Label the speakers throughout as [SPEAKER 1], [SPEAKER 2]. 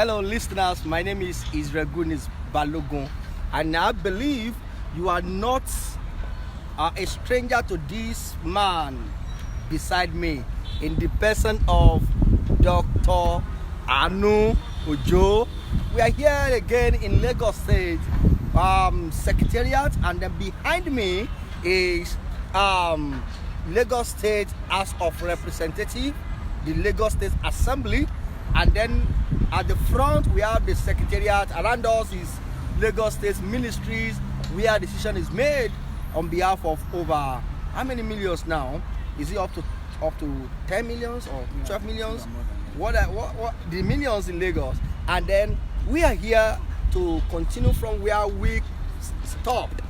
[SPEAKER 1] Hello, listeners. My name is Israel Gunis Balogun, and I believe you are not a stranger to this man beside me in the person of Dr. Anu Ojo. We are here again in Lagos State Secretariat, and then behind me is Lagos State House of Representatives, the Lagos State Assembly, and then at the front we have the Secretariat. Around us is Lagos State Ministries, where decision is made on behalf of over how many millions now? Is it up to 10 millions or 12 millions? What the millions in Lagos? And then we are here to continue from where we stopped.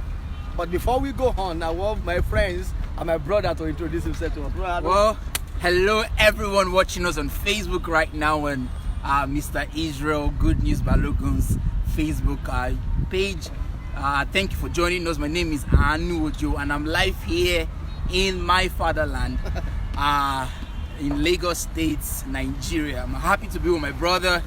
[SPEAKER 1] But before we go on, I want my friends and my brother to introduce himself to us.
[SPEAKER 2] Well, hello everyone watching us on Facebook right now on Mr. Israel Good News Balogun's Facebook page. Thank you for joining us. My name is Anu Ojo, and I'm live here in my fatherland, in Lagos State, Nigeria. I'm happy to be with my brother.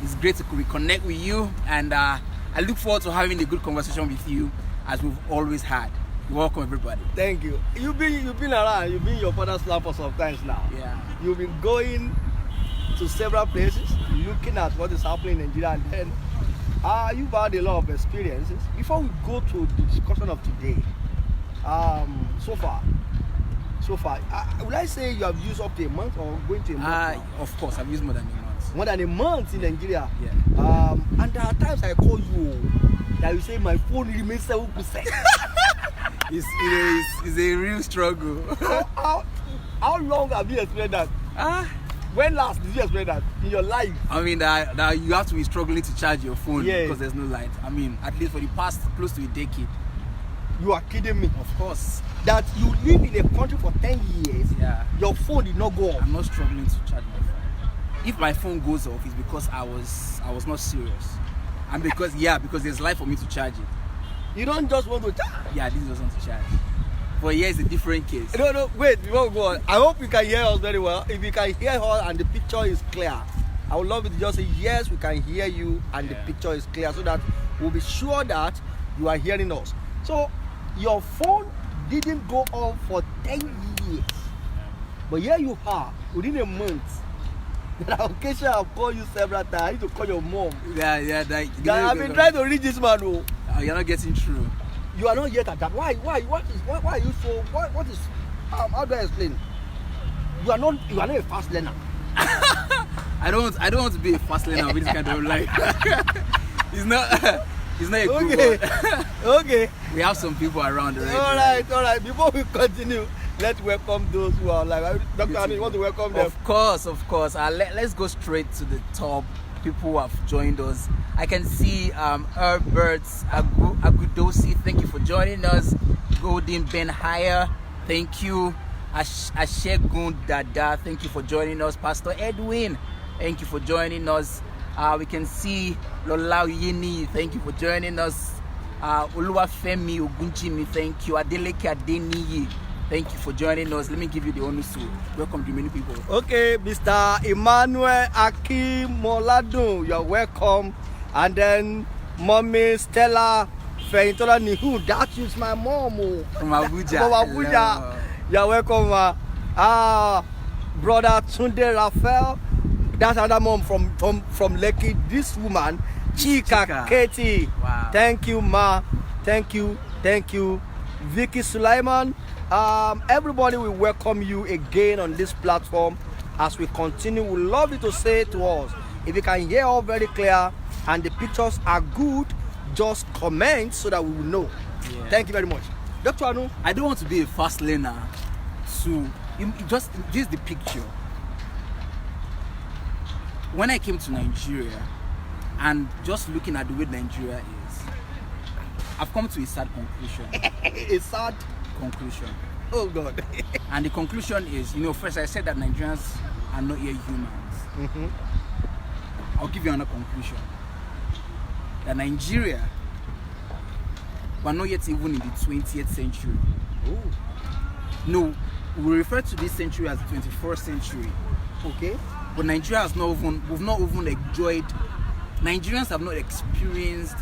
[SPEAKER 2] It's great to reconnect with you, and I look forward to having a good conversation with you, as we've always had. Welcome, everybody.
[SPEAKER 1] Thank you. You've been around. You've been in your father's land for some time now.
[SPEAKER 2] Yeah.
[SPEAKER 1] You've been going to several places, looking at what is happening in Nigeria, and then you've had a lot of experiences. Before we go to the discussion of today, so far, would I say you have used up to a month or going to a month now?
[SPEAKER 2] Of course, I've used more than a month.
[SPEAKER 1] More than a month in Nigeria.
[SPEAKER 2] Yeah.
[SPEAKER 1] And there are times I call you that you say my phone remains 7%.
[SPEAKER 2] It's a real struggle.
[SPEAKER 1] How long have you experienced that? When last did you experience that in your life?
[SPEAKER 2] I mean, that you have to be struggling to charge your phone because there's no light. I mean, at least for the past close to a decade.
[SPEAKER 1] You are kidding me.
[SPEAKER 2] Of course.
[SPEAKER 1] That you live in a country for 10 years, your phone did not go off.
[SPEAKER 2] I'm not struggling to charge my phone. If my phone goes off, it's because I was not serious. And because there's light for me to charge it.
[SPEAKER 1] You don't just want to charge?
[SPEAKER 2] Yeah, this just want to charge. But here is a different case.
[SPEAKER 1] No, wait, before we go on. I hope you can hear us very well. If you can hear us and the picture is clear, I would love you to just say, yes, we can hear you and the picture is clear, so that we'll be sure that you are hearing us. So, your phone didn't go off for 10 years. But here you are, within a month. That occasion I've called you several times. I need to call your mom.
[SPEAKER 2] Yeah.
[SPEAKER 1] I've been trying to reach this man.
[SPEAKER 2] You're not getting through.
[SPEAKER 1] You are not yet at that. Why are you so? What is? How do I explain? You are not a fast learner.
[SPEAKER 2] I don't want to be a fast learner with this kind of life. It's not a good one.
[SPEAKER 1] Okay.
[SPEAKER 2] We have some people around already.
[SPEAKER 1] All right. Before we continue, let's welcome those who are like Dr. Anu. You want to welcome them?
[SPEAKER 2] Of course. Let's go straight to the top. People who have joined us. I can see Herbert Agudosi, thank you for joining us. Golden Ben Hire, thank you. Ashegun Dada, thank you for joining us. Pastor Edwin, thank you for joining us. We can see Lola Yini, thank you for joining us. Oluwafemi Ogunjimi, thank you. Adeleke Adeniyi, thank you for joining us. Let me give you the onusu. Welcome to many people.
[SPEAKER 1] Okay, Mr. Emmanuel Akimoladun, you're welcome. And then Mommy Stella Feintola Nihu, that is my mom.
[SPEAKER 2] From Abuja.
[SPEAKER 1] From Abuja. You're welcome. Brother Tunde Raphael, that's another mom from Lekki. This woman, Chika Katie.
[SPEAKER 2] Wow.
[SPEAKER 1] Thank you, ma. Thank you. Vicky Sulaiman. Everybody will welcome you again on this platform as we continue. We love you to say to us, if you can hear all very clear and the pictures are good, just comment so that we will know. Thank you very much. Dr. Anu,
[SPEAKER 2] I don't want to be a fast learner, so just this is the picture. When I came to Nigeria and just looking at the way Nigeria is, I've come to a sad conclusion.
[SPEAKER 1] A sad
[SPEAKER 2] conclusion.
[SPEAKER 1] Oh God.
[SPEAKER 2] And the conclusion is, first I said that Nigerians are not yet humans. I'll give you another conclusion. That Nigeria, we're not yet even in the 20th century. No, we refer to this century as the 21st century.
[SPEAKER 1] Okay.
[SPEAKER 2] But Nigeria has we've not even enjoyed Nigerians have not experienced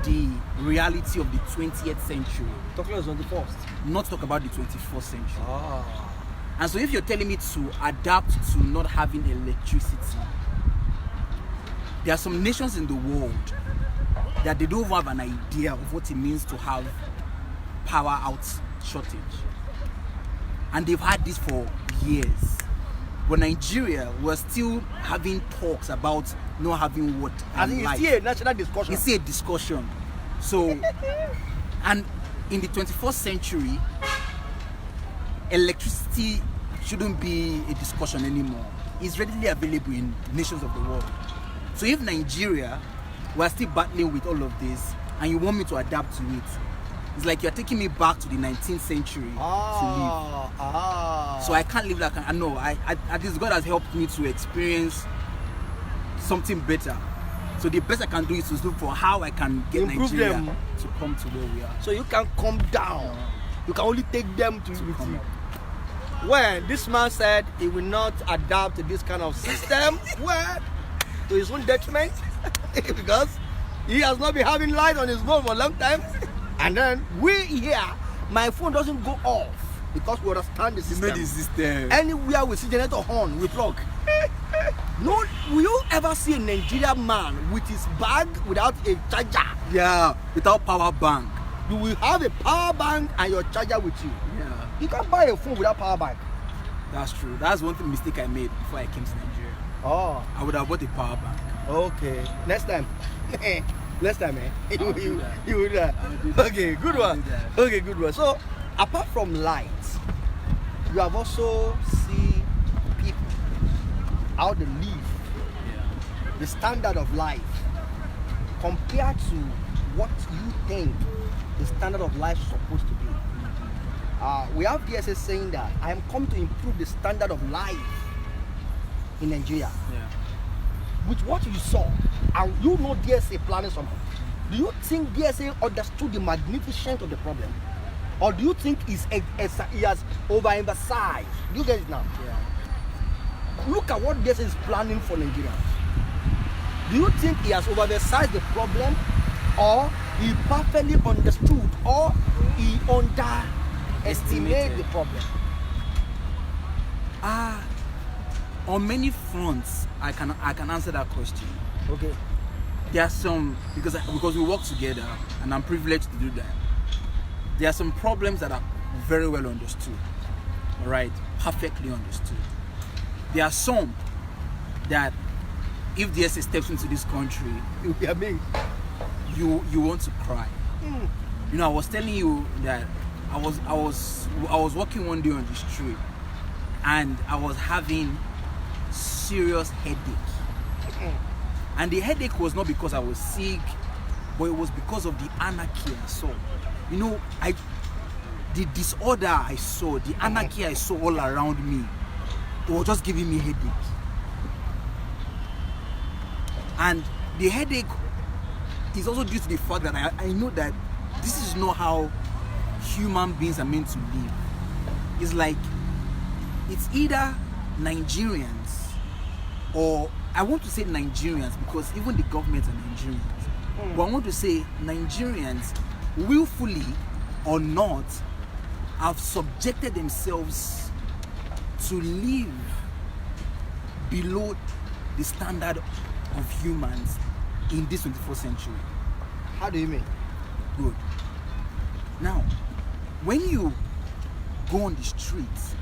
[SPEAKER 2] the reality of the 20th century.
[SPEAKER 1] Talking about 21st.
[SPEAKER 2] Not talk about the 21st century.
[SPEAKER 1] Ah.
[SPEAKER 2] And so if you're telling me to adapt to not having electricity, there are some nations in the world that they don't have an idea of what it means to have power out shortage. And they've had this for years. But Nigeria, we're still having talks about not having water.
[SPEAKER 1] I think it's still a national discussion.
[SPEAKER 2] It's still a discussion. So, and in the 21st century, electricity shouldn't be a discussion anymore. It's readily available in nations of the world. So if Nigeria, we're still battling with all of this, and you want me to adapt to it, it's like you're taking me back to the 19th century to live. So I can't live like I know. At least God has helped me to experience something better. So the best I can do is to look for how I can get
[SPEAKER 1] Improve
[SPEAKER 2] Nigeria
[SPEAKER 1] them
[SPEAKER 2] to come to where we are.
[SPEAKER 1] So you can come down. You can only take them to
[SPEAKER 2] come up.
[SPEAKER 1] When this man said he will not adapt to this kind of system, well, to his own detriment, because he has not been having light on his phone for a long time. And then we here, my phone doesn't go off because we understand the system.
[SPEAKER 2] You know the system.
[SPEAKER 1] Anywhere we see generator horn, we plug. No, will you ever see a Nigerian man with his bag without a charger?
[SPEAKER 2] Yeah, without power bank.
[SPEAKER 1] You will have a power bank and your charger with you.
[SPEAKER 2] Yeah,
[SPEAKER 1] You can't buy a phone without power bank.
[SPEAKER 2] that's true. That's one thing mistake I made before I came to Nigeria.
[SPEAKER 1] Oh,
[SPEAKER 2] I would have bought a power bank.
[SPEAKER 1] okay. Next time. Next time, eh?
[SPEAKER 2] I'll do that.
[SPEAKER 1] You will do that.
[SPEAKER 2] I'll do that.
[SPEAKER 1] Okay, good
[SPEAKER 2] I'll
[SPEAKER 1] one.
[SPEAKER 2] do that.
[SPEAKER 1] Okay, good one. So, apart from light, you have also seen people, how they live,
[SPEAKER 2] Yeah.
[SPEAKER 1] the standard of life, compared to what you think the standard of life is supposed to be. We have DSS saying that I am come to improve the standard of life in Nigeria.
[SPEAKER 2] Yeah.
[SPEAKER 1] With what you saw, and you know DSA planning something, do you think DSA understood the magnificence of the problem? Or do you think he has overemphasized? Do you get it now?
[SPEAKER 2] Yeah.
[SPEAKER 1] Look at what DSA is planning for Nigeria. Do you think he has overemphasized the problem, or he perfectly understood, or he underestimated the problem?
[SPEAKER 2] On many fronts, I can answer that question.
[SPEAKER 1] Okay.
[SPEAKER 2] There are some because we work together, and I'm privileged to do that. There are some problems that are very well understood, all right, perfectly understood. There are some that, if the DSA steps into this country,
[SPEAKER 1] I mean,
[SPEAKER 2] you want to cry. You know, I was telling you that I was walking one day on the street, and I was having serious headache. And the headache was not because I was sick, but it was because of the anarchy I saw. You know, the disorder I saw, the anarchy I saw all around me, it was just giving me headache. And the headache is also due to the fact that I know that this is not how human beings are meant to live. It's like, it's either Nigerians, or I want to say Nigerians because even the government are Nigerians. But I want to say Nigerians, willfully or not, have subjected themselves to live below the standard of humans in this 21st century.
[SPEAKER 1] how do you mean?
[SPEAKER 2] Good. Now, when you go on the streets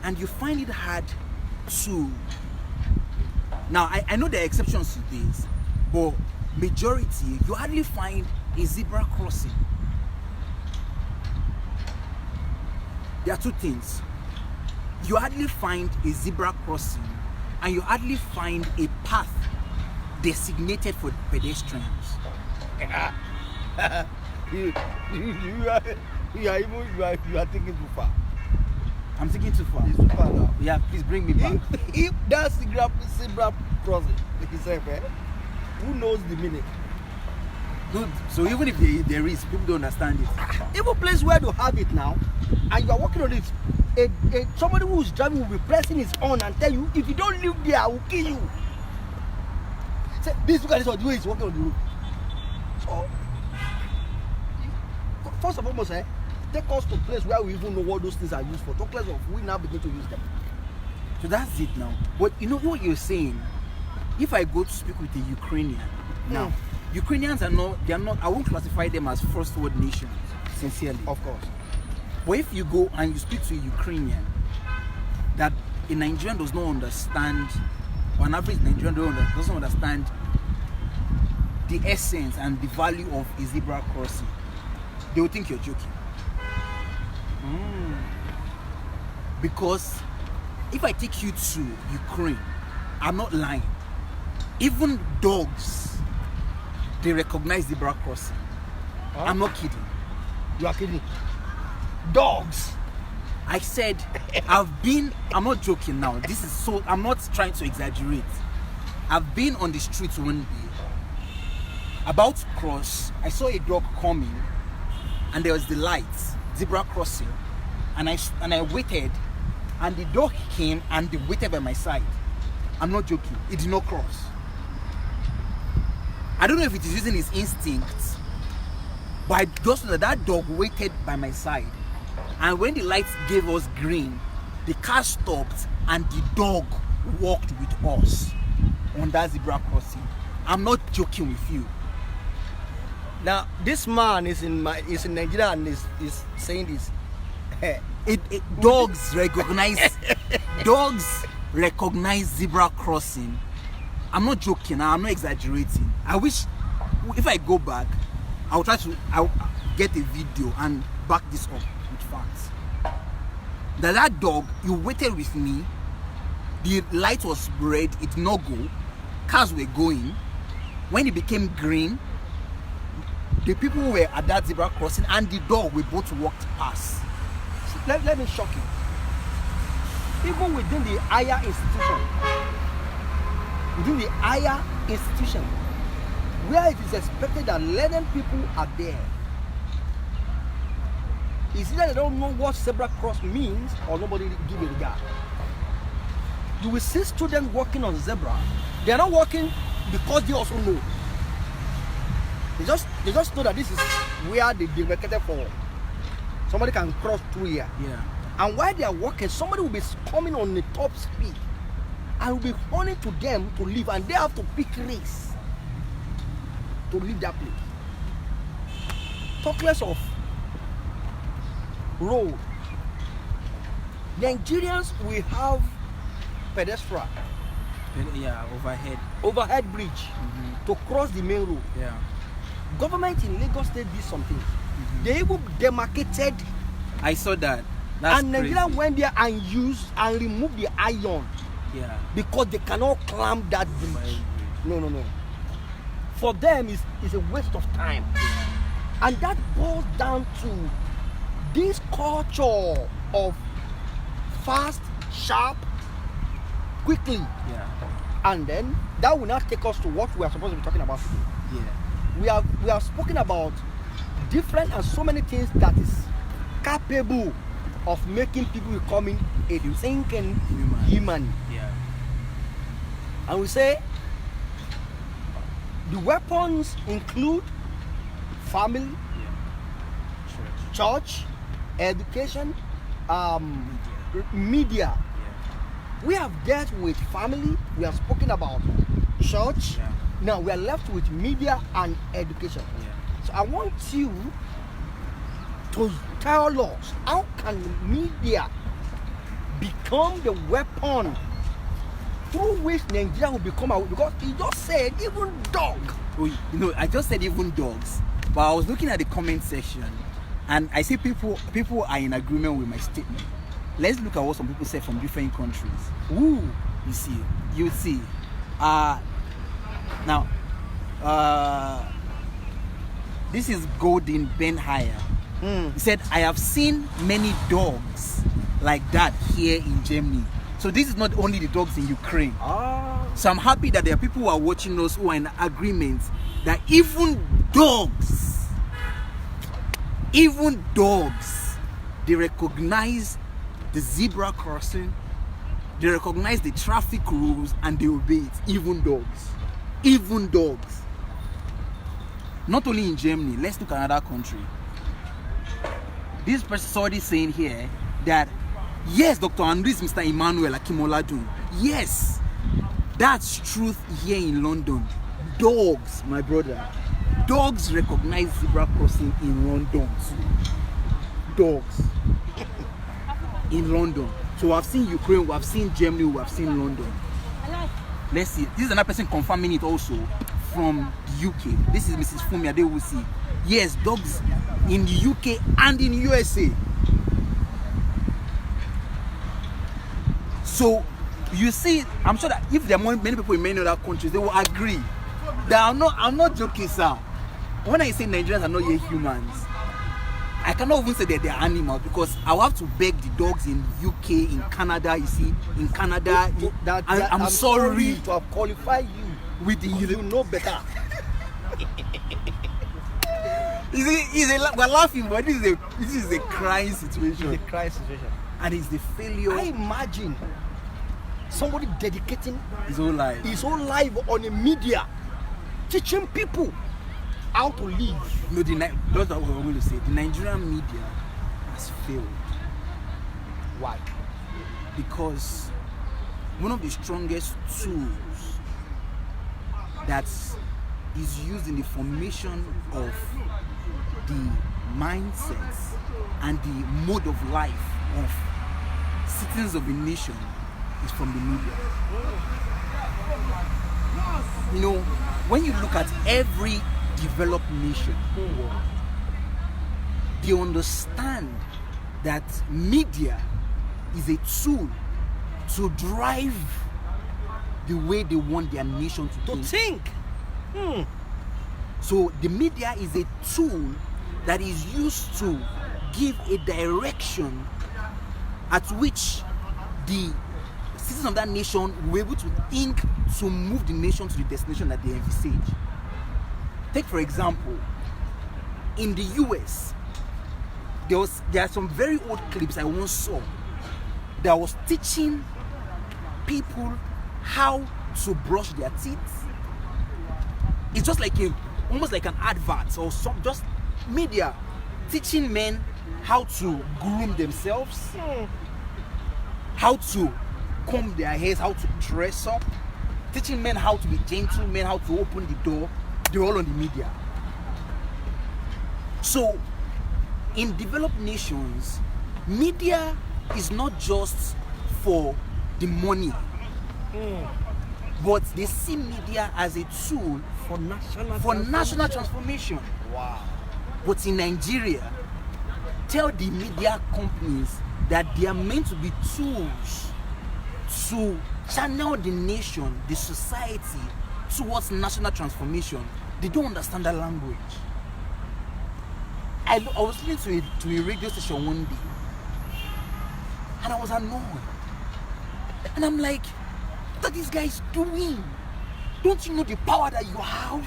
[SPEAKER 2] and you find it hard to... Now, I know there are exceptions to this, but majority, you hardly find a zebra crossing. There are two things. You hardly find a zebra crossing, and you hardly find a path designated for pedestrians.
[SPEAKER 1] You are thinking too far.
[SPEAKER 2] I'm thinking too far.
[SPEAKER 1] It's too far now.
[SPEAKER 2] Yeah, please bring me back.
[SPEAKER 1] If that's zebra crossing, itself, who knows the meaning?
[SPEAKER 2] Good. So even if there is, people don't understand it.
[SPEAKER 1] Even place where to have it now, and you are working on it, somebody who is driving will be pressing his horn and tell you, if you don't live there, I will kill you. Say, this look at this one, the way he's walking on the road. So, first and foremost, take us to a place where we even know what those things are used for. Talk less of we now begin to use them.
[SPEAKER 2] So that's it now. But you know what you're saying? If I go to speak with a Ukrainian now, Ukrainians are not, they are not, I won't classify them as first world nations, sincerely.
[SPEAKER 1] Of course.
[SPEAKER 2] But if you go and you speak to a Ukrainian, that a Nigerian does not understand, or an average Nigerian doesn't understand the essence and the value of a zebra crossing, they will think you're joking. Because if I take you to Ukraine, I'm not lying. Even dogs, they recognize zebra crossing.
[SPEAKER 1] Huh?
[SPEAKER 2] I'm not kidding.
[SPEAKER 1] You are kidding. Dogs.
[SPEAKER 2] I said, I'm not joking now. This is so, I'm not trying to exaggerate. I've been on the streets one day, about to cross. I saw a dog coming, and there was the light, zebra crossing, and I waited, and the dog came and they waited by my side. I'm not joking. It did not cross. I don't know if it is using his instincts, but I just know that dog waited by my side. And when the lights gave us green, the car stopped and the dog walked with us on that zebra crossing. I'm not joking with you.
[SPEAKER 1] Now, this man is in Nigeria and is saying this.
[SPEAKER 2] Dogs recognize zebra crossing. I'm not joking. I'm not exaggerating. I wish if I go back, I'll get a video and back this up with facts. That dog, he waited with me. The light was red, it did not go. Cars were going. When it became green, the people were at that zebra crossing and the dog we both walked past.
[SPEAKER 1] Let me shock you. Even within the higher institution, where it is expected that learned people are there, it's either they don't know what zebra cross means or nobody give a regard. You will see students walking on zebra. They are not walking because they also know. They just know that this is where they demarcated for. Somebody can cross through here.
[SPEAKER 2] Yeah.
[SPEAKER 1] And while they are walking, somebody will be coming on the top speed and will be warning to them to leave, and they have to pick race to leave that place. Talk less of road. Nigerians will have pedestrian.
[SPEAKER 2] Yeah,
[SPEAKER 1] Overhead bridge to cross the main road.
[SPEAKER 2] Yeah.
[SPEAKER 1] Government in Lagos State did something. They even demarcated.
[SPEAKER 2] I saw that. That's
[SPEAKER 1] and Nigeria
[SPEAKER 2] crazy.
[SPEAKER 1] went there and used and removed the iron.
[SPEAKER 2] Yeah.
[SPEAKER 1] Because they cannot climb that bridge. No. For them, it's a waste of time. And that boils down to this culture of fast, sharp, quickly.
[SPEAKER 2] Yeah.
[SPEAKER 1] And then that will not take us to what we are supposed to be talking about today.
[SPEAKER 2] Yeah.
[SPEAKER 1] We have spoken about different and so many things that is capable of making people becoming a thinking human.
[SPEAKER 2] Yeah.
[SPEAKER 1] And we say the weapons include family, church, education, media. We have dealt with family, we have spoken about church.
[SPEAKER 2] Yeah.
[SPEAKER 1] Now we are left with media and education.
[SPEAKER 2] Yeah.
[SPEAKER 1] So I want you to tell us, how can media become the weapon through which Nigeria will become a, because he just said even dog.
[SPEAKER 2] Oh, I just said even dogs, but I was looking at the comment section and I see people are in agreement with my statement. Let's look at what some people say from different countries.
[SPEAKER 1] Ooh.
[SPEAKER 2] You see. Now, this is Golden Ben Hire. He said, I have seen many dogs like that here in Germany. So this is not only the dogs in Ukraine. So I'm happy that there are people who are watching us who are in agreement that even dogs, they recognize the zebra crossing, they recognize the traffic rules and they obey it. Even dogs. even dogs. Not only in Germany, let's look at another country. This person is already saying here that yes, Dr. Andrew is Mr. Emmanuel Akimoladun. Yes, that's truth here in London. Dogs, my brother. Dogs recognize zebra crossing in London. Dogs. In London. So I've seen Ukraine, we've seen Germany, we've seen London. Let's see. This is another person confirming it also from the UK. This is Mrs. Fumi Adewusi. Yes, dogs in the UK and in USA. So you see, I'm sure that if there are many people in many other countries, they will agree that I'm not joking, sir. When I say Nigerians are not yet humans, I cannot even say that they're animals, because I will have to beg the dogs in UK, in Canada. You see, in Canada, I'm sorry
[SPEAKER 1] to have qualified you
[SPEAKER 2] with the
[SPEAKER 1] you know better.
[SPEAKER 2] We're laughing, but this is a crying situation.
[SPEAKER 1] It's a crying situation,
[SPEAKER 2] and it's the failure.
[SPEAKER 1] I imagine somebody dedicating
[SPEAKER 2] his whole life
[SPEAKER 1] on the media, teaching people how to live.
[SPEAKER 2] No, that's what we're going to say. The Nigerian media has failed.
[SPEAKER 1] Why?
[SPEAKER 2] Because one of the strongest tools that is used in the formation of the mindsets and the mode of life of citizens of a nation is from the media. You know, when you look at every developed nation, they understand that media is a tool to drive the way they want their nation to think. So the media is a tool that is used to give a direction at which the citizens of that nation will be able to think to move the nation to the destination that they envisage. Take for example, in the US, there are some very old clips I once saw that was teaching people how to brush their teeth. It's just like almost like an advert or some just media teaching men how to groom themselves, how to comb their hairs, how to dress up, teaching men how to be gentlemen, how to open the door. They're all on the media. So in developed nations, media is not just for the money, but they see media as a tool
[SPEAKER 1] For
[SPEAKER 2] national transformation.
[SPEAKER 1] Wow.
[SPEAKER 2] But in Nigeria, tell the media companies that they are meant to be tools to channel the nation, the society, towards national transformation. They don't understand that language. I was listening to a radio station one day, and I was annoyed. And I'm like, what are these guys doing? Don't you know the power that you have?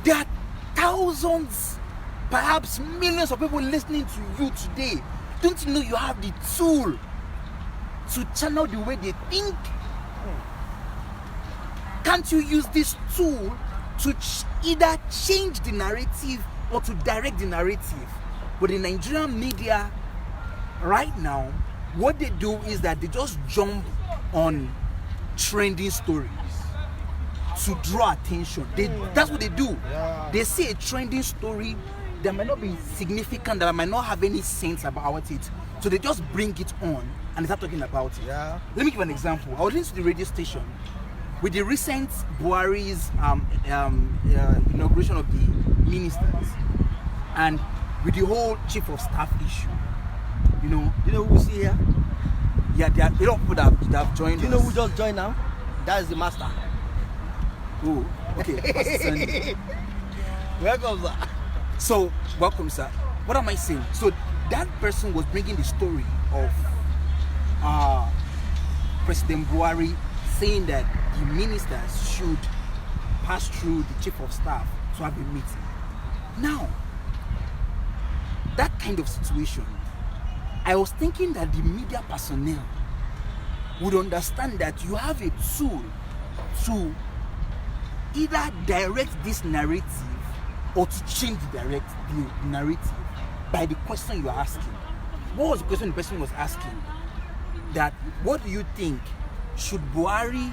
[SPEAKER 2] There are thousands, perhaps millions of people listening to you today. Don't you know you have the tool to channel the way they think? Can't you use this tool to either change the narrative or to direct the narrative? But the Nigerian media right now, what they do is that they just jump on trending stories to draw attention. That's what they do.
[SPEAKER 1] Yeah.
[SPEAKER 2] They see a trending story that might not be significant, that might not have any sense about it, so they just bring it on and they start talking about it.
[SPEAKER 1] Yeah.
[SPEAKER 2] Let me give an example. I was listening to the radio station with the recent Buhari's inauguration of the ministers, and with the whole chief of staff issue. You know who we see here? Yeah, there are a lot of people that have joined.
[SPEAKER 1] Do you know who just joined now? That is the master.
[SPEAKER 2] Oh, okay. Pastor Sunday.
[SPEAKER 1] Welcome, sir.
[SPEAKER 2] So, welcome, sir. What am I saying? So, that person was bringing the story of President Buhari saying that the ministers should pass through the chief of staff to have a meeting. Now, that kind of situation, I was thinking that the media personnel would understand that you have a tool to either direct this narrative or to change the narrative by the question you are asking. What was the question the person was asking? That, what do you think? Should Buhari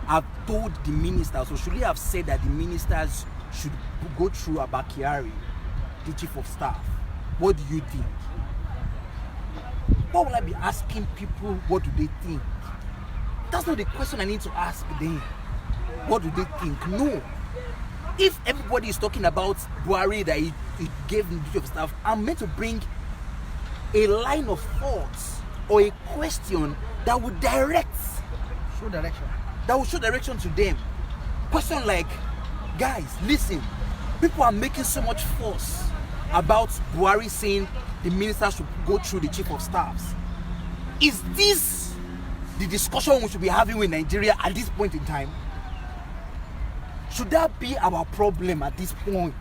[SPEAKER 2] have told the ministers, or should he have said that the ministers should go through Abakiari, the chief of staff? What do you think? Why will I be asking people what do they think? That's not the question I need to ask them. What do they think? No. If everybody is talking about Buhari that he gave the chief of staff, I'm meant to bring a line of thoughts or a question that would
[SPEAKER 1] Show direction.
[SPEAKER 2] That will show direction to them. Question like, guys, listen, people are making so much fuss about Buhari saying the ministers should go through the chief of staffs. Is this the discussion we should be having with Nigeria at this point in time? Should that be our problem at this point?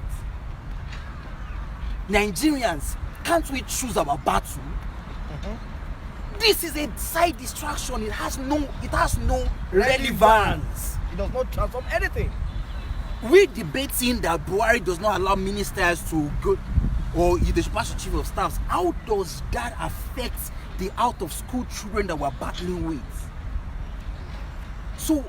[SPEAKER 2] Nigerians, can't we choose our battle? This is a side distraction. It has no relevance.
[SPEAKER 1] It does not transform anything.
[SPEAKER 2] We debating that Buhari does not allow ministers to go, or they should pass the chief of staffs. How does that affect the out of school children that we're battling with? So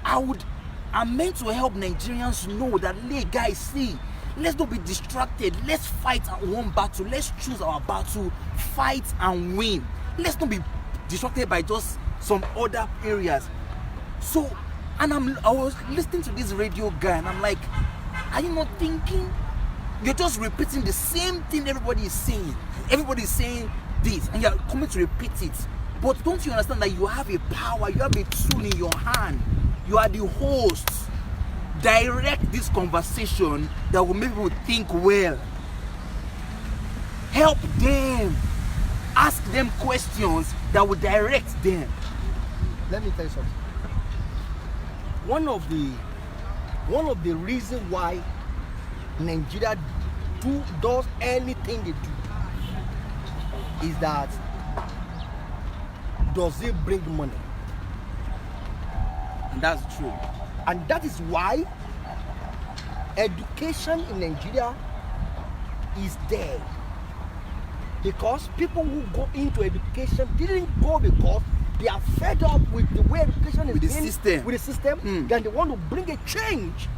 [SPEAKER 2] I'm meant to help Nigerians know that, hey guys, see, let's not be distracted. Let's fight our one battle. Let's choose our battle, fight and win. Let's not be distracted by just some other areas. So, and I was listening to this radio guy, and I'm like, are you not thinking? You're just repeating the same thing everybody is saying. Everybody is saying this, and you're coming to repeat it. But don't you understand that you have a power, you have a tool in your hand? You are the host. Direct this conversation that will make people think well. Help them. Ask them questions that will direct them.
[SPEAKER 1] Let me tell you something. One of the reasons why Nigeria does anything they do is that, does it bring money?
[SPEAKER 2] And that's true.
[SPEAKER 1] And that is why education in Nigeria is there. Because people who go into education didn't go because they are fed up with the way education is
[SPEAKER 2] with the
[SPEAKER 1] system, then they want to bring a change.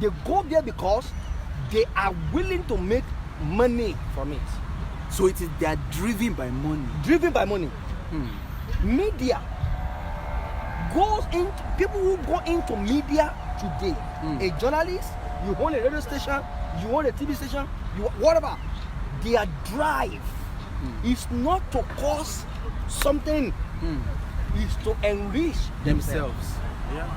[SPEAKER 1] They go there because they are willing to make money from it.
[SPEAKER 2] So they are driven by money.
[SPEAKER 1] Driven by money. Media goes into, people who go into media today, a journalist, you own a radio station, you own a TV station, whatever. Their drive is not to cause something, is to enrich themselves.
[SPEAKER 2] Yeah.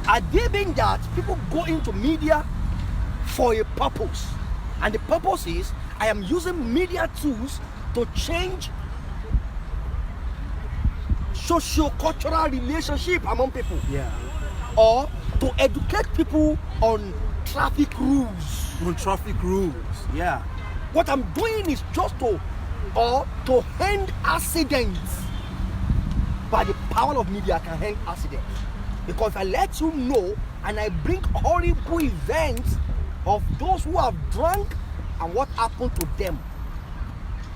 [SPEAKER 1] Are they being that people go into media for a purpose? And the purpose is, I am using media tools to change socio-cultural relationship among people.
[SPEAKER 2] Yeah.
[SPEAKER 1] Or to educate people on traffic rules.
[SPEAKER 2] Yeah.
[SPEAKER 1] What I'm doing is just to end accidents. By the power of media, I can end accidents. Because if I let you know and I bring horrible events of those who have drunk and what happened to them,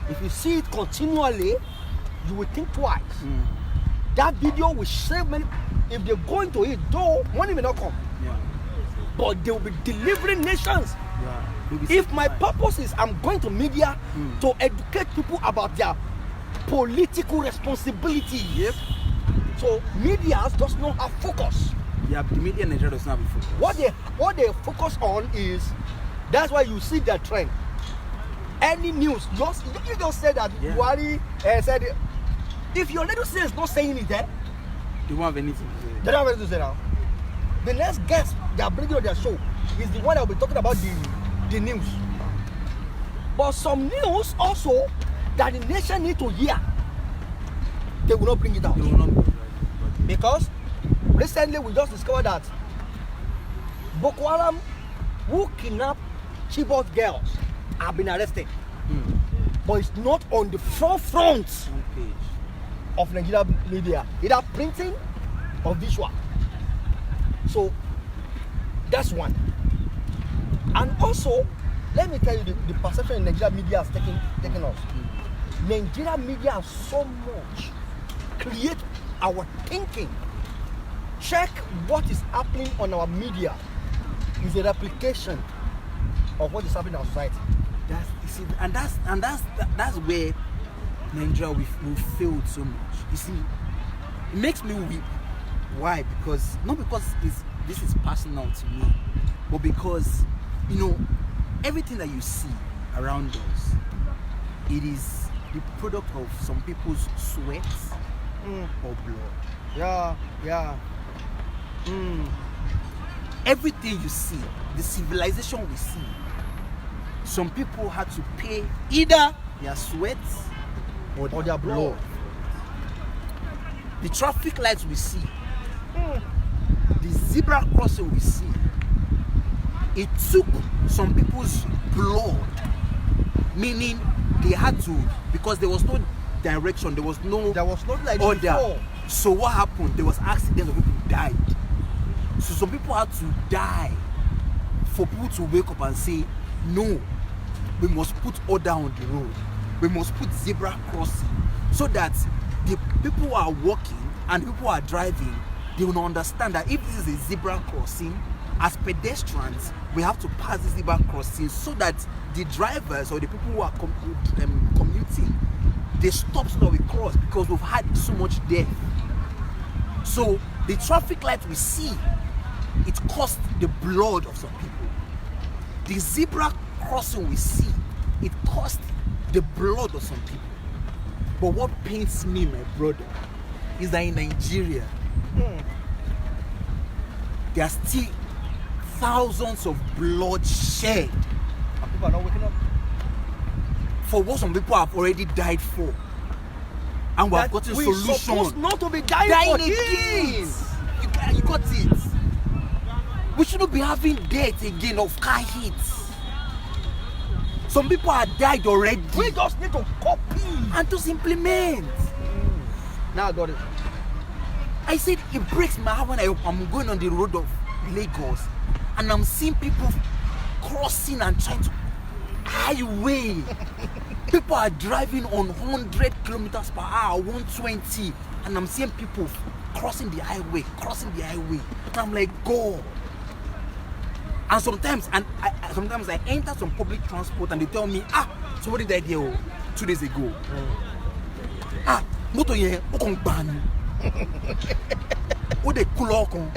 [SPEAKER 1] if you see it continually, you will think twice. That video will save many. If they go into it, though, money may not come.
[SPEAKER 2] Yeah.
[SPEAKER 1] But they will be delivering nations.
[SPEAKER 2] Yeah.
[SPEAKER 1] If my purpose is I'm going to media to educate people about their political responsibility.
[SPEAKER 2] Yep.
[SPEAKER 1] So media does not have focus.
[SPEAKER 2] Yeah, the media in Nigeria does not have a focus.
[SPEAKER 1] What they focus on is, that's why you see the trend. Any news, you just said that Buhari said it. If your little say is not saying it there,
[SPEAKER 2] they won't have anything to say.
[SPEAKER 1] They don't have anything to say now. The next guest they are bringing on their show is the one that will be talking about the news. But some news also that the nation need to hear, they will not bring it out.
[SPEAKER 2] They will not.
[SPEAKER 1] Because recently we just discovered that Boko Haram, who kidnapped Chibok girls, have been arrested. But it's not on the forefront of Nigeria media, either printing or visual. So that's one. And also, let me tell you the perception in Nigeria media has taken us. Nigeria media has so much create our thinking. Check what is happening on our media is a replication of what is happening in our society.
[SPEAKER 2] That's where Nigeria we failed so much. You see, it makes me weep. Why? Because not because this is personal to me, but because everything that you see around us, it is the product of some people's sweat or blood.
[SPEAKER 1] Yeah.
[SPEAKER 2] Everything you see, the civilization we see, some people had to pay either their sweat or their blood. The traffic lights we see, the zebra crossing we see, it took some people's blood, meaning they had to, because there was no direction, there was no
[SPEAKER 1] like
[SPEAKER 2] order.
[SPEAKER 1] before.
[SPEAKER 2] So what happened? There was accidents of people died. So some people had to die for people to wake up and say, no, we must put order on the road. We must put zebra crossing so that the people who are walking and the people who are driving, they will understand that if this is a zebra crossing, as pedestrians, we have to pass the zebra crossing so that the drivers or the people who are commuting, they stop so that we cross, because we've had so much death. So the traffic light we see, it cost the blood of some people. The zebra crossing we see, it cost the blood of some people. But what pains me, my brother, is that in Nigeria, there are still thousands of blood shed.
[SPEAKER 1] And people are not waking up.
[SPEAKER 2] For what some people have already died for. And we have gotten solution.
[SPEAKER 1] We're supposed not to be dying for
[SPEAKER 2] again.
[SPEAKER 1] this.
[SPEAKER 2] You got it. We shouldn't be having death again of car hits. Some people have died already.
[SPEAKER 1] We just need to copy
[SPEAKER 2] and to implement.
[SPEAKER 1] Now I got it.
[SPEAKER 2] I said it breaks my heart when I'm going on the road of Lagos and I'm seeing people crossing and trying to highway. People are driving on 100 kilometers per hour, 120, and I'm seeing people crossing the highway. And I'm like, God. And sometimes I enter some public transport and they tell me, somebody died here 2 days ago. Moto here, ban. They cool.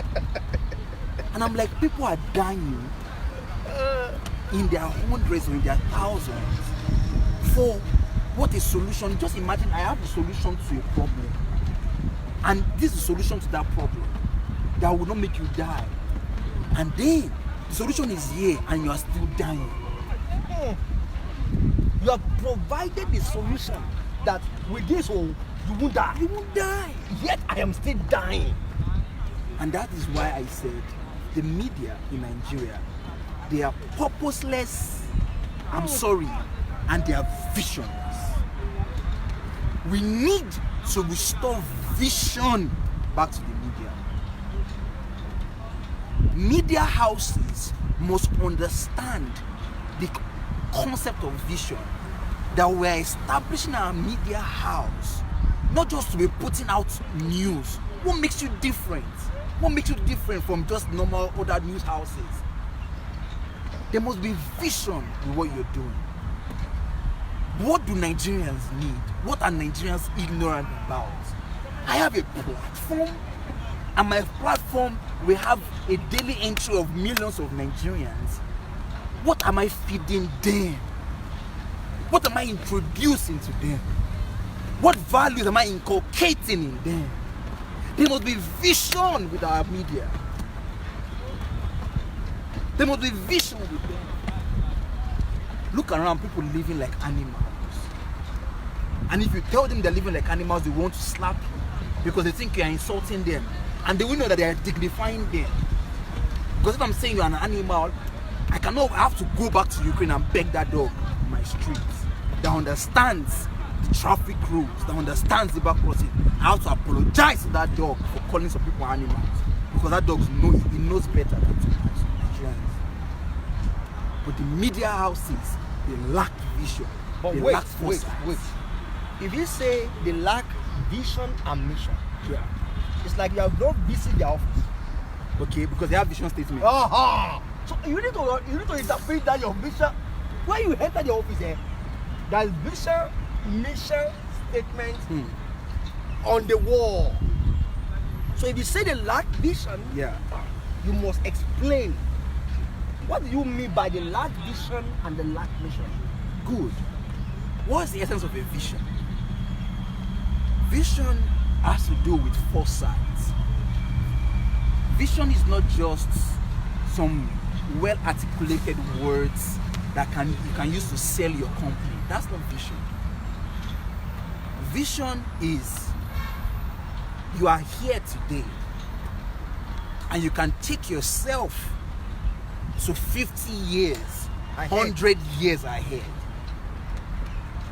[SPEAKER 2] And I'm like, people are dying in their hundreds or in their thousands for what is solution. Just imagine I have a solution to a problem, and this is a solution to that problem that will not make you die, and then the solution is here and you are still dying.
[SPEAKER 1] You have provided the solution that with this you won't die. Yet I am still dying.
[SPEAKER 2] And that is why I said the media in Nigeria, they are purposeless, I'm sorry, and they are visionless. We need to restore vision back to the media. Media houses must understand the concept of vision, that we're establishing our media house not just to be putting out news. What makes you different? What makes you different from just normal other news houses? There must be vision in what you're doing. What do Nigerians need? What are Nigerians ignorant about? I have a platform, and my platform will have a daily entry of millions of Nigerians. What am I feeding them? What am I introducing to them? What values am I inculcating in them? There must be vision with our media. There must be vision with them. Look around, people living like animals. And if you tell them they're living like animals, they want to slap you because they think you are insulting them. And they will know that they are dignifying them. Because if I'm saying you're an animal, I have to go back to Ukraine and beg that dog in my streets that understands the traffic rules, that understands the back crossing. I have to apologize to that dog for calling some people animals. because that dog knows better than Nigerians. But the media houses, they lack vision.
[SPEAKER 1] But
[SPEAKER 2] they
[SPEAKER 1] wait.
[SPEAKER 2] lack foresight.
[SPEAKER 1] If you say they lack vision and mission,
[SPEAKER 2] Yeah.
[SPEAKER 1] it's like you have not visited their office.
[SPEAKER 2] Okay, because they have vision statement.
[SPEAKER 1] Aha! So you need to interpret that your vision. When you enter the office, there's vision, mission statement on the wall. So if you say they lack vision,
[SPEAKER 2] Yeah.
[SPEAKER 1] you must explain what do you mean by the lack vision and the lack mission.
[SPEAKER 2] Good. What's the essence of a vision? Vision has to do with foresight. Vision is not just some well articulated words that you can use to sell your company. That's not vision. Vision is you are here today and you can take yourself to 50 years,
[SPEAKER 1] Ahead.
[SPEAKER 2] 100 years ahead.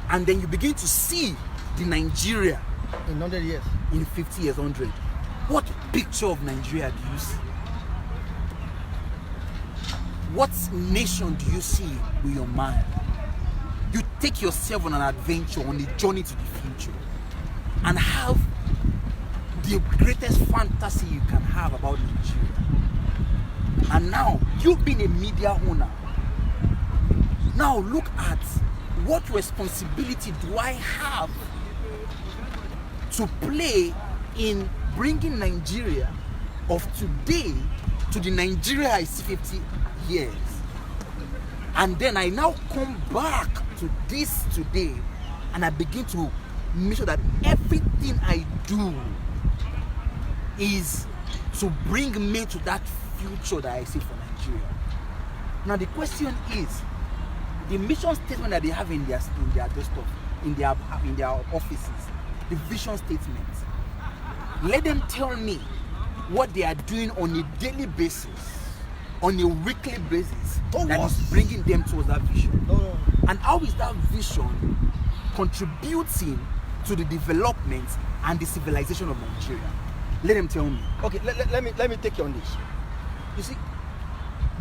[SPEAKER 2] And then you begin to see the Nigeria
[SPEAKER 1] In 100 years.
[SPEAKER 2] in 50 years, 100. What picture of Nigeria do you see? What nation do you see with your mind? You take yourself on an adventure, on a journey to the future, and have the greatest fantasy you can have about Nigeria. And now, you being a media owner, now look at what responsibility do I have to play in bringing Nigeria of today to the Nigeria I see 50 years. And then I now come back to this today and I begin to make sure that everything I do is to bring me to that future that I see for Nigeria. Now the question is, the mission statement that they have in their desktop, in their offices, the vision statement, let them tell me what they are doing on a daily basis, on a weekly basis, that is bringing them towards that vision.
[SPEAKER 1] No.
[SPEAKER 2] And how is that vision contributing to the development and the civilization of Nigeria? Let them tell me.
[SPEAKER 1] Okay, let me take you on this. You see,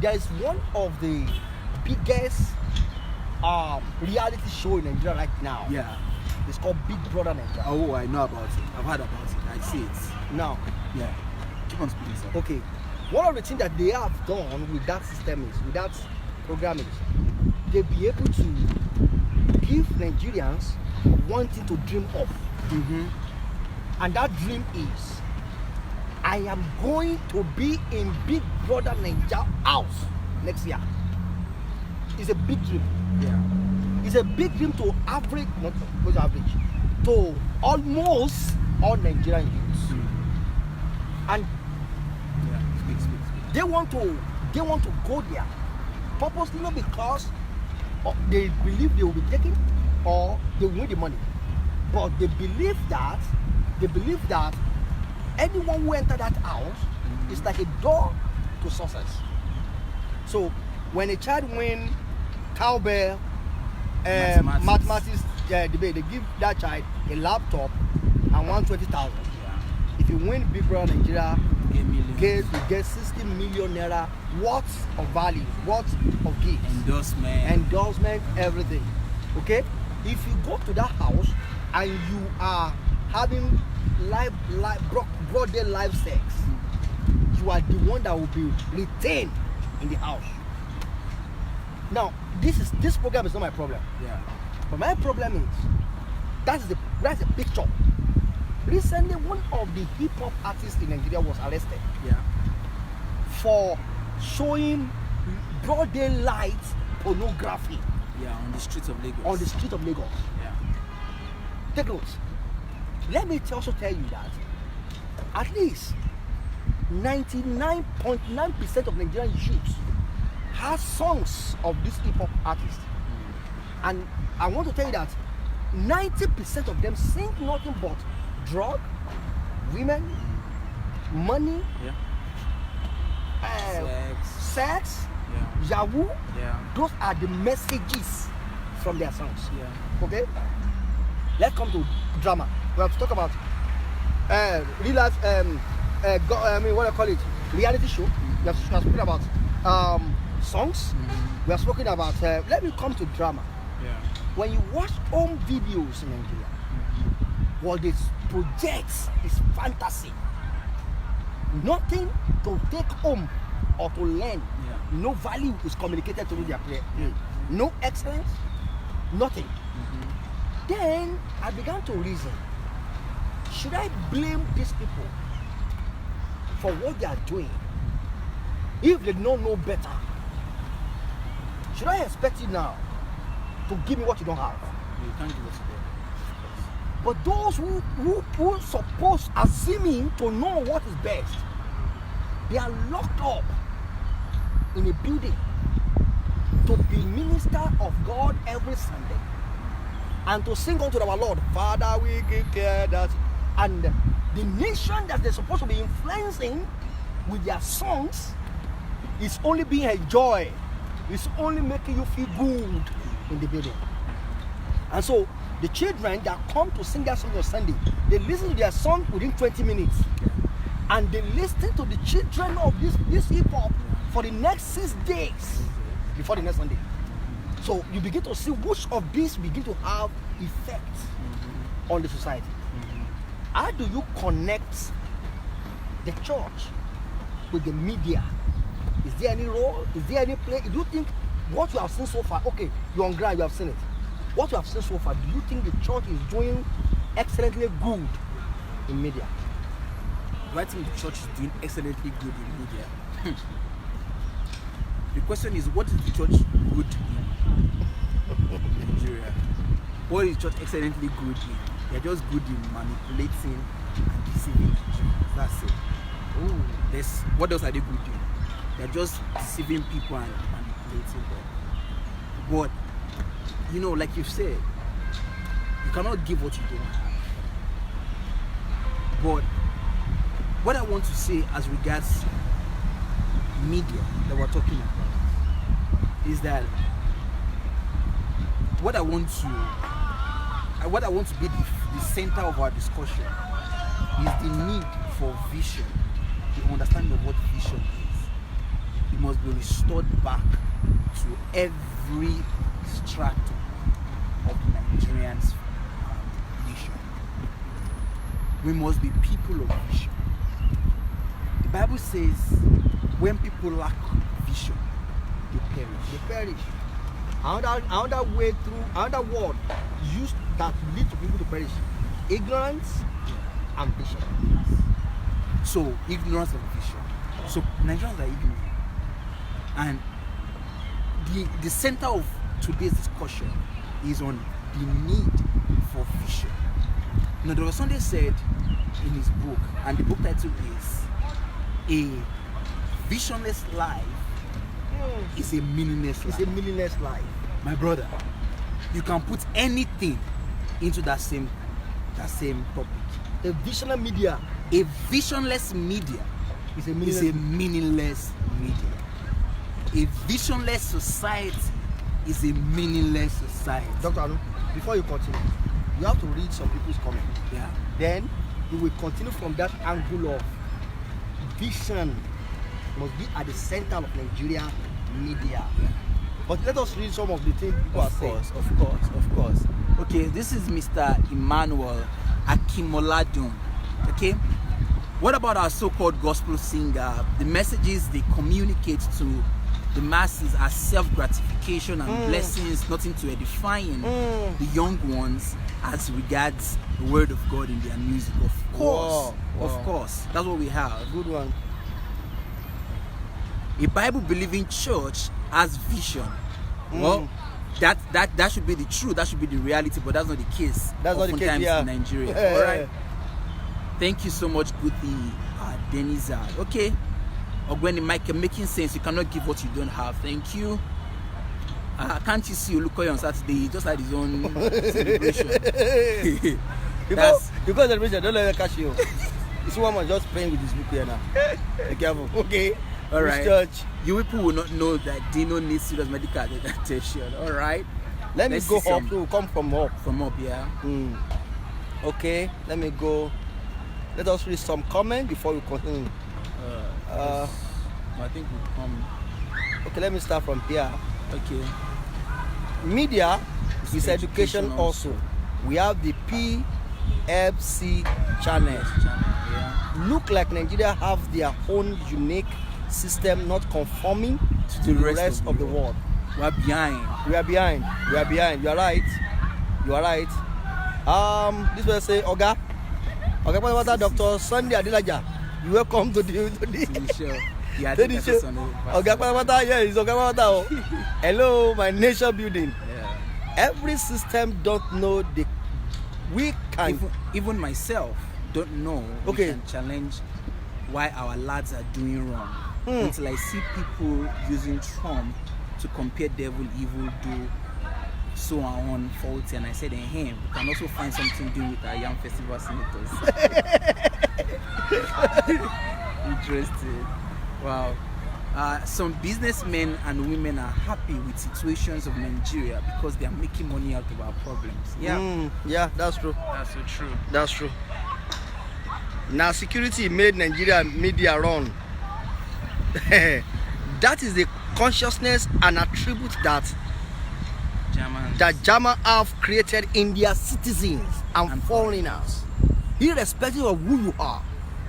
[SPEAKER 1] there is one of the biggest reality show in Nigeria right now.
[SPEAKER 2] Yeah.
[SPEAKER 1] It's called Big Brother Nigeria.
[SPEAKER 2] Oh, I know about it. I've heard about it. I see it.
[SPEAKER 1] Now,
[SPEAKER 2] Yeah. Keep on speaking, sir.
[SPEAKER 1] okay, one of the things that they have done with that system is, with that program is, they be able to give Nigerians one thing to dream of. And that dream is, I am going to be in Big Brother Nigeria house next year. It's a big dream.
[SPEAKER 2] Yeah.
[SPEAKER 1] It's a big dream to average, not average, to almost all Nigerian youths. And
[SPEAKER 2] Yeah. Speak.
[SPEAKER 1] they want to go there purposely, not because they believe they will be taken or they will win the money, but they believe that anyone who enter that house is like a door to success. So when a child win cowbell mathematics debate, they give that child a laptop and 120,000.
[SPEAKER 2] Yeah.
[SPEAKER 1] If you win Big Brother Nigeria,
[SPEAKER 2] $8 million.
[SPEAKER 1] you get 60 million naira worth of value, worth of gifts, endorsement, everything. Okay? If you go to that house and you are having broad day live sex, you are the one that will be retained in the house. Now, this program is not my problem.
[SPEAKER 2] Yeah.
[SPEAKER 1] But my problem is that's a picture. Recently, one of the hip hop artists in Nigeria was arrested.
[SPEAKER 2] Yeah.
[SPEAKER 1] For showing broad daylight pornography.
[SPEAKER 2] Yeah. On the streets of Lagos.
[SPEAKER 1] On the street of Lagos.
[SPEAKER 2] Yeah.
[SPEAKER 1] Take notes. Let me also tell you that at least 99.9% of Nigerian youths have songs of this hip hop artist. And I want to tell you that 90% of them sing nothing but drug, women, money, sex, yahoo.
[SPEAKER 2] Yeah.
[SPEAKER 1] Those are the messages from their songs.
[SPEAKER 2] Yeah.
[SPEAKER 1] Okay? Let's come to drama. We have to talk about real life, what do I call it? reality show. We have spoken about songs. We have spoken about. Let me come to drama.
[SPEAKER 2] Yeah.
[SPEAKER 1] When you watch home videos in Nigeria, what they project is fantasy. Nothing to take home or to learn.
[SPEAKER 2] Yeah.
[SPEAKER 1] No value is communicated through their play. No excellence, nothing. Then I began to reason, should I blame these people for what they are doing if they don't know better? Should I expect you now to give me what you don't have?
[SPEAKER 2] You can't give us that.
[SPEAKER 1] But those who suppose assuming to know what is best, they are locked up in a building to be minister of God every Sunday and to sing unto our Lord, Father, we give care that, and the nation that they're supposed to be influencing with their songs is only being enjoyed. It's only making you feel good in the building. And so the children that come to sing their song on Sunday, they listen to their song within 20 minutes. And they listen to the children of this hip-hop for the next 6 days before the next Sunday. So you begin to see which of these begin to have effect on the society. How do you connect the church with the media? Is there any role? Is there any play? Do you think what you have seen so far, okay, you're on ground, you have seen it. What you have seen so far, do you think the church is doing excellently good in media?
[SPEAKER 2] Do I think the church is doing excellently good in media? The question is, what is the church good in Nigeria? What is the church excellently good in? They're just good in manipulating and deceiving Nigerians. That's it. Oh, what else are they good in? They're just deceiving people and manipulating them. But, you know, like you said, you cannot give what you don't have. But what I want to say as regards media that we're talking about is that what I want to be the center of our discussion is the need for vision, the understanding of what vision is. It must be restored back to every stratum of the Nigerians nation. We must be people of vision. The Bible says when people lack vision, they perish.
[SPEAKER 1] They perish. Another way through, another word used that lead to people to perish: ignorance and vision.
[SPEAKER 2] So ignorance and vision. So Nigerians are ignorant, and the center of today's discussion is on the need for vision. You know, Dr. Sunday said in his book, and the book title is "A Visionless Life is a Meaningless Life."
[SPEAKER 1] It's a meaningless life.
[SPEAKER 2] My brother, you can put anything into that same topic.
[SPEAKER 1] A visionary media
[SPEAKER 2] A visionless media
[SPEAKER 1] is a
[SPEAKER 2] is
[SPEAKER 1] meaningless.
[SPEAKER 2] a meaningless media. A visionless society is a meaningless society.
[SPEAKER 1] Dr. Anu, before you continue, you have to read some people's comments.
[SPEAKER 2] Yeah.
[SPEAKER 1] Then you will continue from that angle of vision must be at the center of Nigeria media. But let us read some of the things people are saying.
[SPEAKER 2] Of course. Okay, this is Mr. Emmanuel Akimoladun. Okay, what about our so-called gospel singer? The messages they communicate to the masses are self-gratification and blessings, nothing to edifying the young ones as regards the word of God in their music. Of course,
[SPEAKER 1] Wow.
[SPEAKER 2] of course, that's what we have.
[SPEAKER 1] Good one.
[SPEAKER 2] A Bible-believing church has vision. Well, that should be the truth. That should be the reality. But that's not the case.
[SPEAKER 1] That's not the case,
[SPEAKER 2] oftentimes
[SPEAKER 1] yeah.
[SPEAKER 2] in Nigeria.
[SPEAKER 1] Yeah.
[SPEAKER 2] All right. Thank you so much, Guti Deniza. Okay. Ogweni Mike, making sense. You cannot give what you don't have. Thank you. Can't you see Olukoya on Saturday? He just had his own celebration.
[SPEAKER 1] Because celebration, don't let them catch you. This woman just playing with his book here now. Be careful. Okay.
[SPEAKER 2] All right.
[SPEAKER 1] Church.
[SPEAKER 2] You people will not know that Dino needs serious medical attention. All right.
[SPEAKER 1] Let me
[SPEAKER 2] Let's
[SPEAKER 1] go
[SPEAKER 2] see
[SPEAKER 1] up.
[SPEAKER 2] some-
[SPEAKER 1] So we'll come from up.
[SPEAKER 2] From up, yeah.
[SPEAKER 1] Okay. Let me go. Let us read some comment before we continue. Uh,
[SPEAKER 2] I think we come.
[SPEAKER 1] okay, let me start from here.
[SPEAKER 2] Okay.
[SPEAKER 1] Media
[SPEAKER 2] It's
[SPEAKER 1] is education also. We have the PFC channel.
[SPEAKER 2] Yeah.
[SPEAKER 1] Look like Nigeria have their own unique system, not conforming to the rest of the world.
[SPEAKER 2] We are behind.
[SPEAKER 1] We are behind. We are behind. You are right. You are right. This will say, Oga, Dr. Sunday Adelaja. You welcome to the
[SPEAKER 2] Show. Yeah,
[SPEAKER 1] to the show. Oga, yeah, it's Oga. Hello, my nation building.
[SPEAKER 2] Yeah.
[SPEAKER 1] Every system don't know the we can
[SPEAKER 2] Even myself don't know we can challenge why our lads are doing wrong until I see people using Trump to compare devil, evil, do so on, faulty, and I said, hey, we can also find something doing with our young festival senators. Interesting. Wow. Some businessmen and women are happy with situations of Nigeria because they are making money out of our problems. Yeah.
[SPEAKER 1] Yeah, that's true.
[SPEAKER 2] That's so true.
[SPEAKER 1] That's true. Now security made Nigeria media run. That is the consciousness and attribute that German have created India's citizens and foreigners. Irrespective of who you are,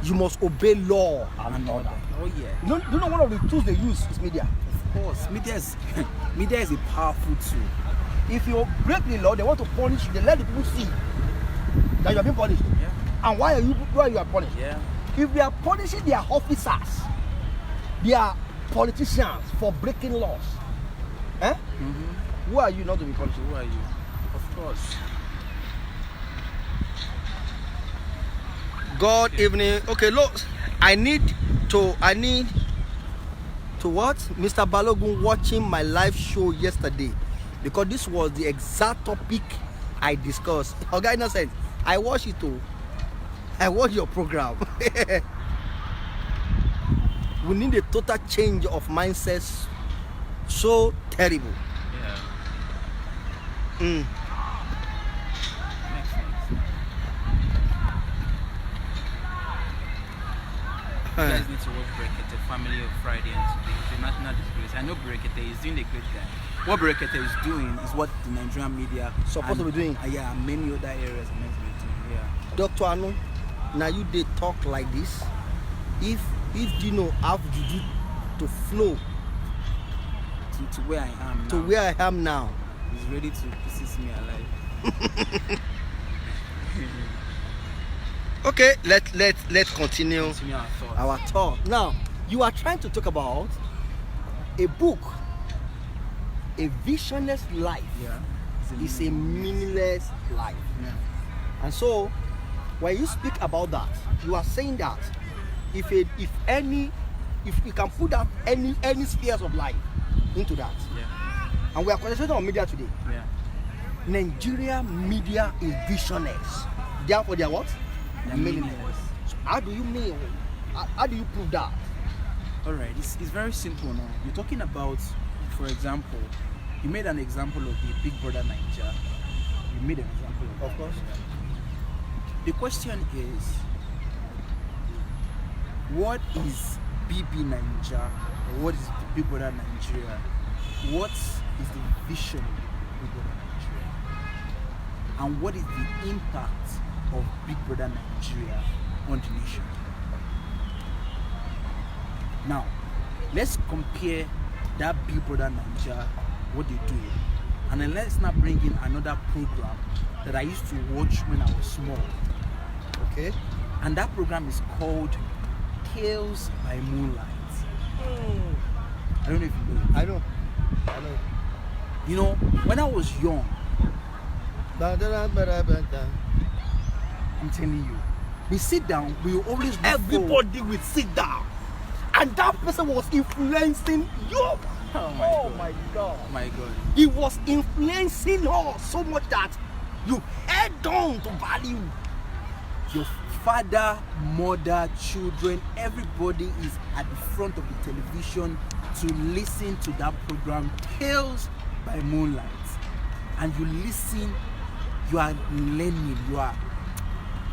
[SPEAKER 1] you must obey law and order.
[SPEAKER 2] Oh yeah.
[SPEAKER 1] You know one of the tools they use is media.
[SPEAKER 2] Of course, media is a powerful tool.
[SPEAKER 1] If you break the law, they want to punish you. They let the people see that you are being punished.
[SPEAKER 2] Yeah.
[SPEAKER 1] And why you are punished?
[SPEAKER 2] Yeah.
[SPEAKER 1] If they are punishing their officers, their politicians for breaking laws, who are you not to be punished?
[SPEAKER 2] Who are you? Of course.
[SPEAKER 1] God evening. Okay, look, I need to what? Mr. Balogun watching my live show yesterday because this was the exact topic I discussed. Okay, innocent. I watched it too. I watched your program. We need a total change of mindsets. So terrible.
[SPEAKER 2] Yeah. You guys need to watch Brekete, Family of Friday and today. It's a national disgrace. I know Brekete is doing a great guy. What Brekete is doing is what the Nigerian media
[SPEAKER 1] supposed to be doing.
[SPEAKER 2] Yeah, and many other areas are meant to be doing. Yeah.
[SPEAKER 1] Dr. Anu, now you they talk like this. If Dino have Juju to flow
[SPEAKER 2] to where I am now.
[SPEAKER 1] To where I am now.
[SPEAKER 2] He's ready to persist me alive.
[SPEAKER 1] Okay, let's continue
[SPEAKER 2] our thoughts.
[SPEAKER 1] Our talk. Now, you are trying to talk about a book, a visionless life.
[SPEAKER 2] Yeah.
[SPEAKER 1] It's a meaningless life.
[SPEAKER 2] Yeah.
[SPEAKER 1] And so, when you speak about that, you are saying that if you can put out any spheres of life into that.
[SPEAKER 2] Yeah.
[SPEAKER 1] And we are concentrating on media today.
[SPEAKER 2] Yeah.
[SPEAKER 1] Nigeria media is visionless. Therefore, they are what? They're meaningless. So how do you mean? How do you prove that?
[SPEAKER 2] All right, it's very simple now. You're talking about, for example, you made an example of the Big Brother Nigeria. You made an example
[SPEAKER 1] of course.
[SPEAKER 2] The question is, what is BB Nigeria, or what is Big Brother Nigeria? What is the vision of Big Brother Nigeria? And what is the impact of Big Brother Nigeria on the nation? Now, let's compare that Big Brother Nigeria, what they do, and then let's not bring in another program that I used to watch when I was small.
[SPEAKER 1] Okay.
[SPEAKER 2] And that program is called Tales by Moonlight. I don't know if you know it.
[SPEAKER 1] I know.
[SPEAKER 2] You know, when I was young, I'm telling you, we sit down, we will always
[SPEAKER 1] everybody will sit down. And that person was influencing you.
[SPEAKER 2] Oh my God.
[SPEAKER 1] My God. He was influencing us so much that you head on to value.
[SPEAKER 2] Your father, mother, children, everybody is at the front of the television to listen to that program, Tales by Moonlight. And you listen, you are learning,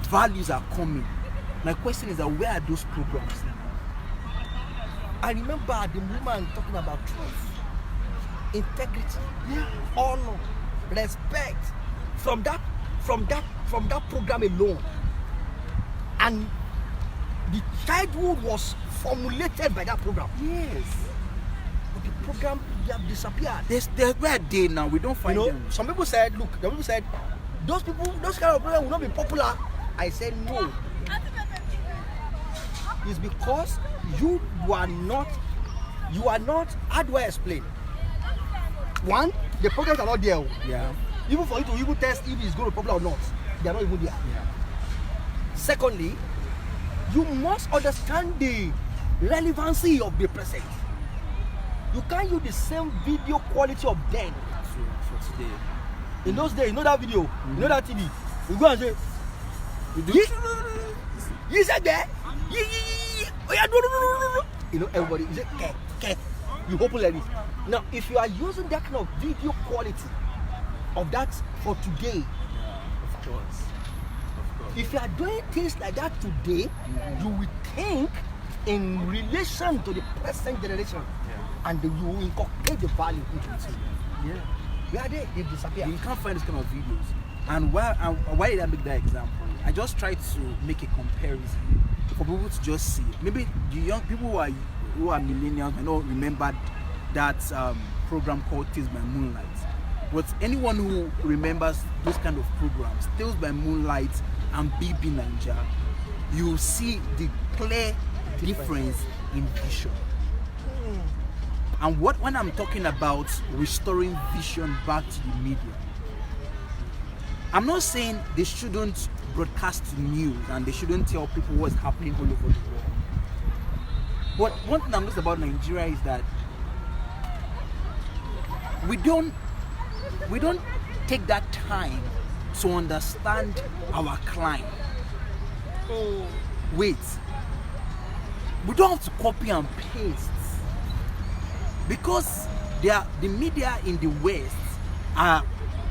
[SPEAKER 2] values are coming. My question is that where are those programs now?
[SPEAKER 1] I remember the woman talking about truth, integrity, honor, respect from that program alone. And the childhood was formulated by that program.
[SPEAKER 2] Yes.
[SPEAKER 1] But the program, they have disappeared.
[SPEAKER 2] They're where they now. We don't find them.
[SPEAKER 1] Some people said, look, some people said, those kind of programs will not be popular. I said no. It's because you are not, how do I explain? One, the programs are not there.
[SPEAKER 2] Yeah.
[SPEAKER 1] Even for you to even test if it's going to be popular or not, they are not even there.
[SPEAKER 2] Yeah.
[SPEAKER 1] Secondly, you must understand the relevancy of the present. You can't use the same video quality of then.
[SPEAKER 2] For today.
[SPEAKER 1] In those days, you know that video, you know that TV. You go and say, you said that? You know, everybody, you say, you open like this. Now, if you are using that kind of video quality of that for today,
[SPEAKER 2] Of course.
[SPEAKER 1] if you are doing things like that today, you will think in relation to the present generation, and you will inculcate the value into it.
[SPEAKER 2] Yeah.
[SPEAKER 1] Where are they? They disappear.
[SPEAKER 2] You can't find this kind of videos. And why did I make that example? I just tried to make a comparison for people to just see. Maybe the young people who are millennials may not remember that program called Tales by Moonlight. But anyone who remembers those kind of programs, Tales by Moonlight and BB Ninja, you see the clear difference in vision. And when I'm talking about restoring vision back to the media, I'm not saying they shouldn't broadcast news and they shouldn't tell people what's happening all over the world. But one thing I noticed about Nigeria is that we don't take that time to understand our client. Wait, we don't have to copy and paste, because the media in the West are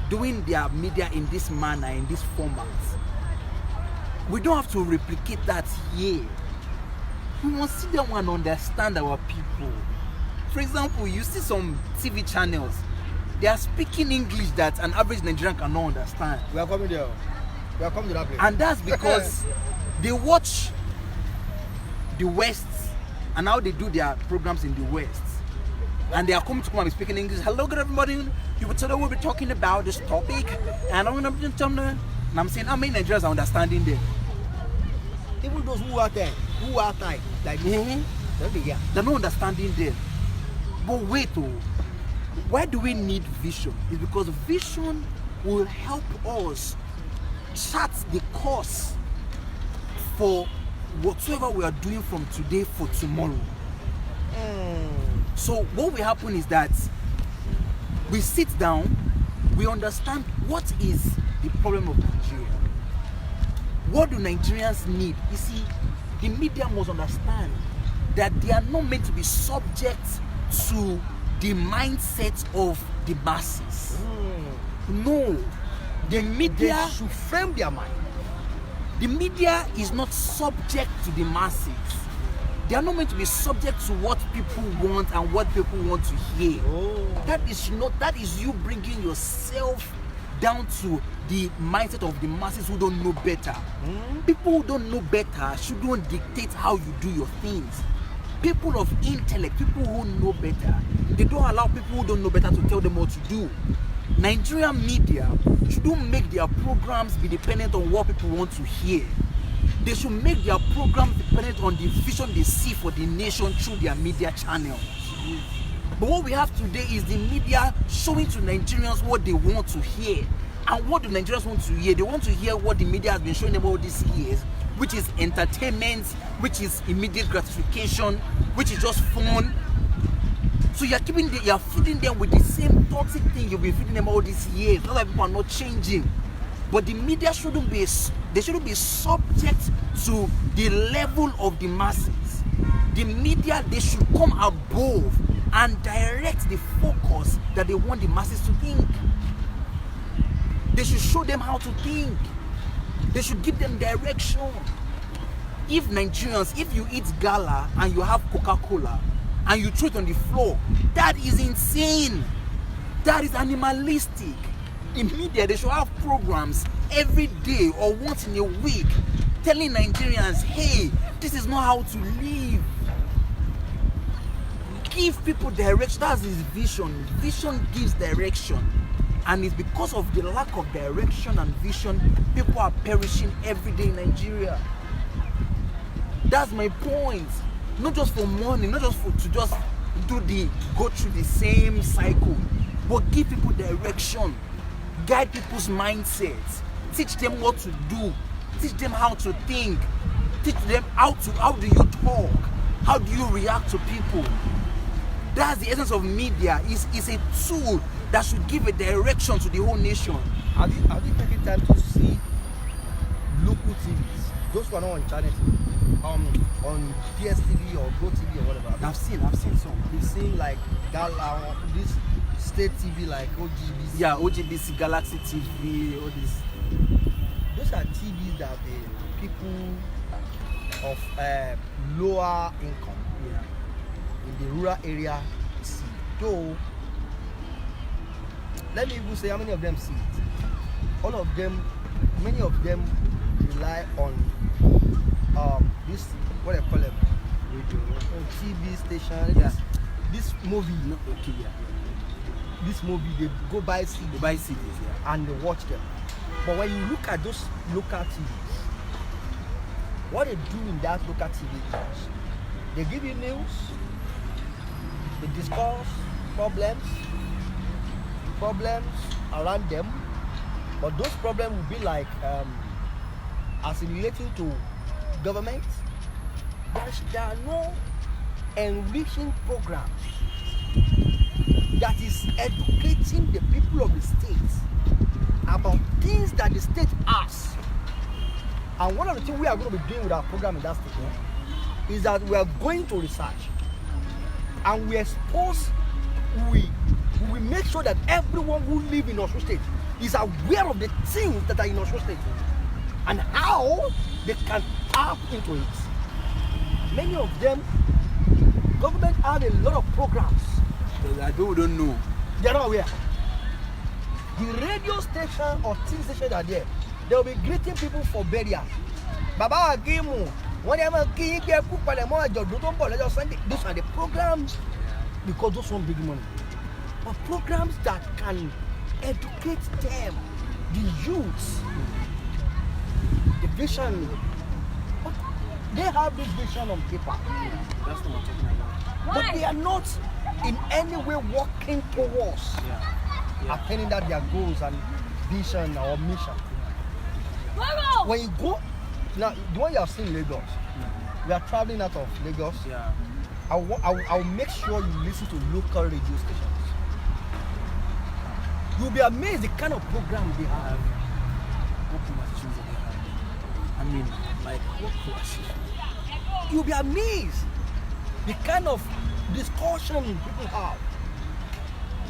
[SPEAKER 2] doing their media in this manner, in this format. We don't have to replicate that here. We must sit down and understand our people. For example, you see some TV channels, they are speaking English that an average Nigerian cannot understand.
[SPEAKER 1] We are coming there. We are coming to that place.
[SPEAKER 2] And that's because they watch the West and how they do their programs in the West. And they are coming to come and be speaking English. Hello, good everybody. Today we'll be talking about this topic. And I'm saying, how many Nigerians are understanding them?
[SPEAKER 1] Even those who are there, who are tight, like me,
[SPEAKER 2] they're not understanding them. But wait, why do we need vision? It's because vision will help us chart the course for whatsoever we are doing from today for tomorrow. So what will happen is that we sit down, we understand what is the problem of Nigeria. What do Nigerians need? You see, the media must understand that they are not meant to be subject to the mindset of the masses. No, the media
[SPEAKER 1] should frame their mind.
[SPEAKER 2] The media is not subject to the masses. They are not meant to be subject to what people want and what people want to hear. That is you bringing yourself down to the mindset of the masses who don't know better. People who don't know better shouldn't dictate how you do your things. People of intellect, people who know better, they don't allow people who don't know better to tell them what to do. Nigerian media shouldn't make their programs be dependent on what people want to hear. They should make their programs dependent on the vision they see for the nation through their media channels. But what we have today is the media showing to Nigerians what they want to hear. And what do Nigerians want to hear? They want to hear what the media has been showing them all these years, which is entertainment, which is immediate gratification, which is just fun. So you're feeding them with the same toxic thing you've been feeding them all these years. That's why people are not changing. But the media shouldn't be subject to the level of the masses. The media, they should come above and direct the focus that they want the masses to think. They should show them how to think. They should give them direction. If Nigerians, if you eat gala and you have Coca-Cola, and you throw it on the floor. That is insane. That is animalistic. In media, they should have programs every day or once in a week telling Nigerians, hey, this is not how to live. Give people direction. That's his vision. Vision gives direction. And it's because of the lack of direction and vision, people are perishing every day in Nigeria. That's my point. Not just for money, not just to just go through the same cycle, but give people direction, guide people's mindsets, teach them what to do, teach them how to think, teach them how do you talk, how do you react to people. That's the essence of media. It's a tool that should give a direction to the whole nation.
[SPEAKER 1] Have you taken time to see local TVs? Those who are not on channel TV, on DSTV or Go TV or whatever.
[SPEAKER 2] I've seen some.
[SPEAKER 1] You've seen like this state TV like OGBC.
[SPEAKER 2] Yeah, OGBC, Galaxy TV, all this.
[SPEAKER 1] Those are TVs that the people of lower income, in the rural area see. Though, let me even say how many of them see it. All of them, many of them rely on this, what I call them, radio, TV station.
[SPEAKER 2] Yeah.
[SPEAKER 1] This movie.
[SPEAKER 2] No, okay, yeah.
[SPEAKER 1] This movie, they go buy CDs.
[SPEAKER 2] They buy CDs, yeah.
[SPEAKER 1] And they watch them. But when you look at those local TVs, what they do in that local TV is they give you news, they discuss problems around them, but those problems will be like as in relating to government. There are no enriching programs that is educating the people of the state about things that the state has. And one of the things we are going to be doing with our program in that state is that we are going to research and we expose, we make sure that everyone who lives in Osun State is aware of the things that are in Osun State and how they can tap into it. Many of them, government have a lot of programs
[SPEAKER 2] that people don't know.
[SPEAKER 1] They are not aware. The radio station or TV station are there. They will be greeting people for burial. Baba Agimu, whenever these are the programs, because those want big money. But programs that can educate them, the youths, the vision. They have this vision on paper.
[SPEAKER 2] That's what I'm talking about.
[SPEAKER 1] But they are not in any way working towards attaining that their goals and vision or mission. When you go, now the one you have seen Lagos, we are traveling out of Lagos.
[SPEAKER 2] Yeah.
[SPEAKER 1] I'll make sure you listen to local radio stations. You'll be amazed the kind of program they have.
[SPEAKER 2] What conversations do they have? I mean, like, what conversations?
[SPEAKER 1] You'll be amazed the kind of discussion people have.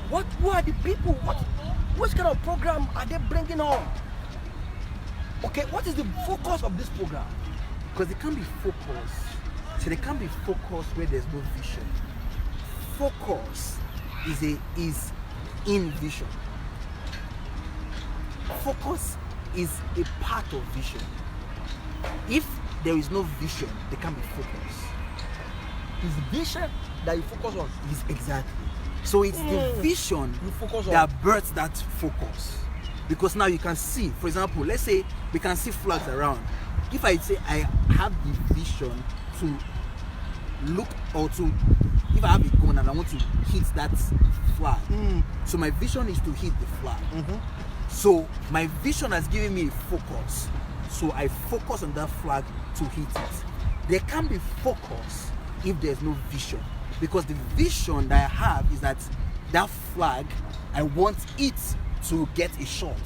[SPEAKER 1] Who are the people? What kind of program are they bringing on? Okay, what is the focus of this program?
[SPEAKER 2] Because they can't be focused. So they can't be focused where there's no vision. Focus is in vision. Focus is a part of vision. If there is no vision, they can't be focused.
[SPEAKER 1] It's vision that you focus on.
[SPEAKER 2] Is exactly. So it's the vision
[SPEAKER 1] you focus on
[SPEAKER 2] that births that focus. Because now you can see, for example, let's say we can see flags around. If I say I have the vision to look or to, if I have a gun and I want to hit that flag, so my vision is to hit the flag. So my vision has given me a focus. So I focus on that flag to hit it. There can't be focus if there's no vision. Because the vision that I have is that flag, I want it to get a shot.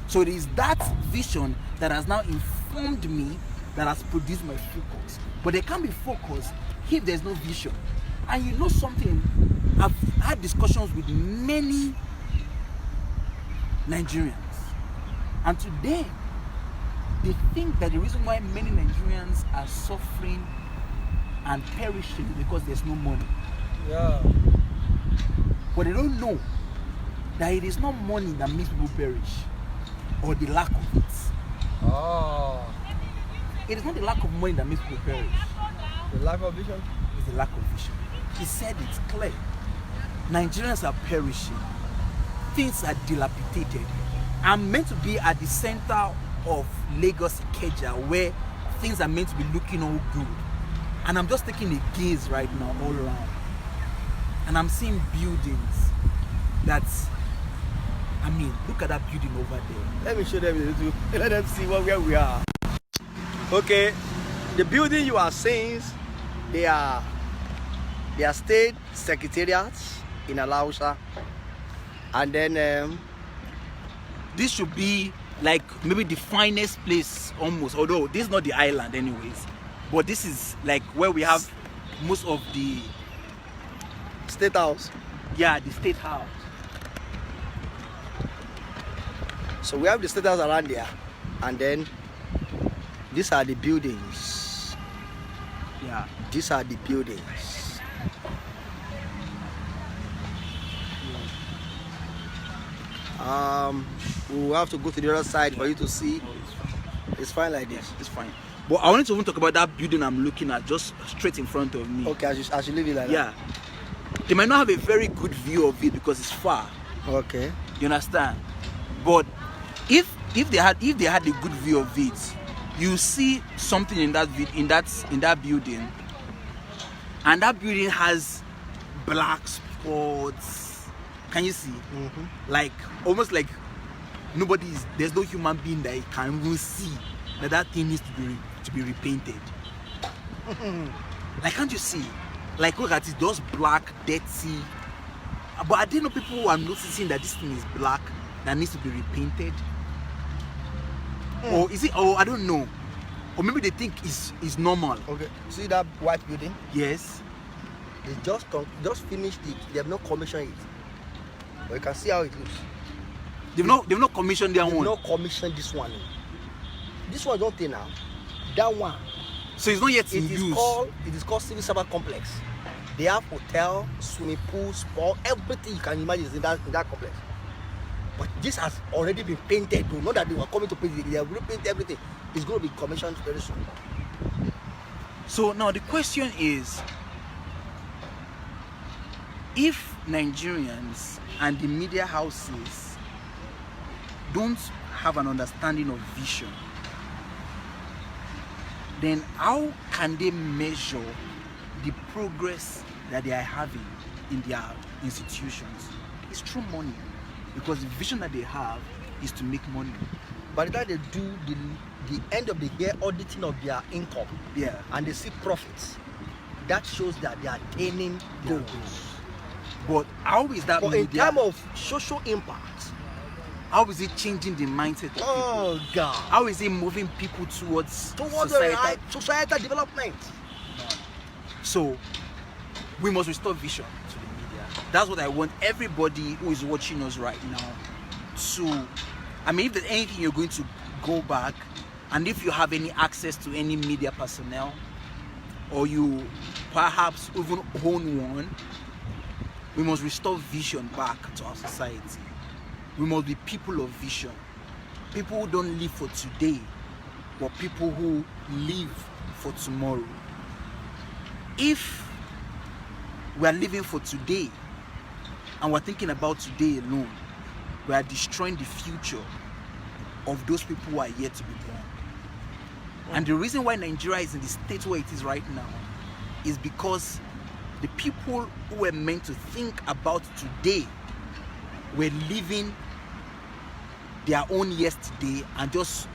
[SPEAKER 2] So it is that vision that has now informed me, that has produced my focus. But there can't be focus if there's no vision. And you know something, I've had discussions with many Nigerians, and today they think that the reason why many Nigerians are suffering and perishing is because there's no money.
[SPEAKER 1] Yeah.
[SPEAKER 2] But they don't know that it is not money that makes people perish, or the lack of it.
[SPEAKER 1] Oh.
[SPEAKER 2] It is not the lack of money that makes people perish.
[SPEAKER 1] The lack of vision?
[SPEAKER 2] It's the lack of vision. He said it's clear. Nigerians are perishing. Things are dilapidated. I'm meant to be at the center of Lagos Ikeja, where things are meant to be looking all good. And I'm just taking a gaze right now all around. And I'm seeing buildings that, I mean, look at that building over there.
[SPEAKER 1] Let me show them a little. Let them see where we are. Okay, the building you are seeing, they are state secretariats in Adelaja, and then
[SPEAKER 2] This should be like maybe the finest place almost, although this is not the island anyways, but this is like where we have most of the
[SPEAKER 1] State House.
[SPEAKER 2] Yeah, the State House.
[SPEAKER 1] So we have the State House around there, and then these are the buildings.
[SPEAKER 2] Yeah.
[SPEAKER 1] These are the buildings. We will have to go to the other side for you to see. It's fine like this.
[SPEAKER 2] It's fine. But I wanted to even talk about that building I'm looking at just straight in front of me.
[SPEAKER 1] Okay, I should leave it like that.
[SPEAKER 2] Yeah. They might not have a very good view of it because it's far.
[SPEAKER 1] Okay.
[SPEAKER 2] You understand? But if they had a good view of it, you see something in that building, and that building has black spots. Can you see?
[SPEAKER 1] Mm-hmm.
[SPEAKER 2] Like almost like there's no human being that can even see that thing needs to be repainted. Like, can't you see? Like, look at it, those black, dirty. But I didn't know people who are noticing that this thing is black that needs to be repainted. Or is it? Or I don't know. Or maybe they think it's normal.
[SPEAKER 1] Okay. See that white building?
[SPEAKER 2] Yes.
[SPEAKER 1] They just finished it. They have not commissioned it. But you can see how it looks.
[SPEAKER 2] They've not commissioned their
[SPEAKER 1] They've
[SPEAKER 2] one.
[SPEAKER 1] not commissioned this one. This one don't take now. That one.
[SPEAKER 2] So it's not yet in use.
[SPEAKER 1] It is called Civil Servant Complex. They have hotel, swimming pool, sport, everything you can imagine is in that complex. But this has already been painted. Not that they were coming to paint it. They have repainted everything. It's going to be commissioned very soon.
[SPEAKER 2] So now the question is, if Nigerians and the media houses don't have an understanding of vision, then how can they measure the progress that they are having in their institutions? It's through money, because the vision that they have is to make money.
[SPEAKER 1] By the time they do the end of the year auditing of their income,
[SPEAKER 2] Yeah.
[SPEAKER 1] and they see profits, that shows that they are attaining
[SPEAKER 2] Their
[SPEAKER 1] goals.
[SPEAKER 2] goals. But how is that
[SPEAKER 1] But in
[SPEAKER 2] media?
[SPEAKER 1] terms of social impact,
[SPEAKER 2] How is it changing the mindset of people?
[SPEAKER 1] oh God,
[SPEAKER 2] How is it moving people towards
[SPEAKER 1] towards societal development.
[SPEAKER 2] So we must restore vision to the media. That's what I want everybody who is watching us right now to. I mean, if there's anything you're going to go back, and if you have any access to any media personnel, or you perhaps even own one, we must restore vision back to our society. We must be people of vision. People who don't live for today, but people who live for tomorrow. If we are living for today and we're thinking about today alone, we are destroying the future of those people who are yet to be born. And the reason why Nigeria is in the state where it is right now is because the people who were meant to think about today were living their own yesterday and just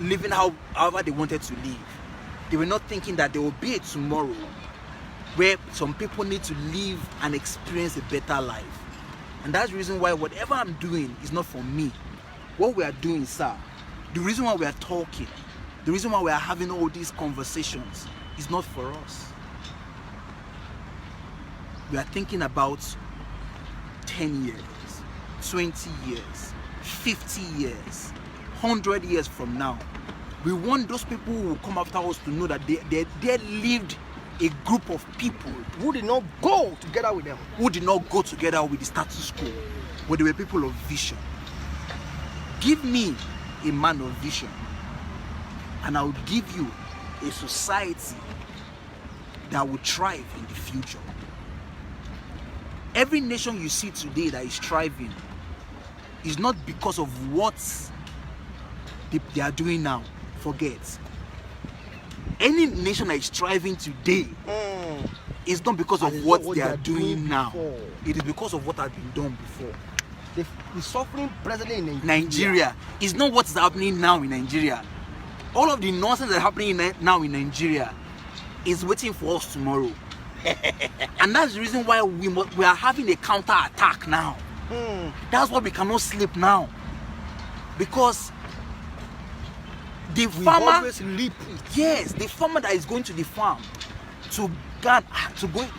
[SPEAKER 2] living however they wanted to live. They were not thinking that there will be a tomorrow where some people need to live and experience a better life. And that's the reason why whatever I'm doing is not for me. What we are doing, sir, the reason why we are talking, the reason why we are having all these conversations is not for us. We are thinking about 10 years, 20 years, 50 years, 100 years from now. We want those people who will come after us to know that they lived a group of people
[SPEAKER 1] who did not go together with them.
[SPEAKER 2] who did not go together with the status quo, but they were people of vision. Give me a man of vision, and I will give you a society that will thrive in the future. Every nation you see today that is thriving is not because of what they are doing now. Forget. Any nation that is thriving today is not because of what they are doing now.
[SPEAKER 1] before.
[SPEAKER 2] It is because of what has been done before.
[SPEAKER 1] The suffering president in
[SPEAKER 2] Nigeria is not what is happening now in Nigeria. All of the nonsense that is happening now in Nigeria is waiting for us tomorrow. And that's the reason why we are having a counter attack now. That's why we cannot sleep now, because the farmer
[SPEAKER 1] always leap.
[SPEAKER 2] yes, the farmer that is going to the farm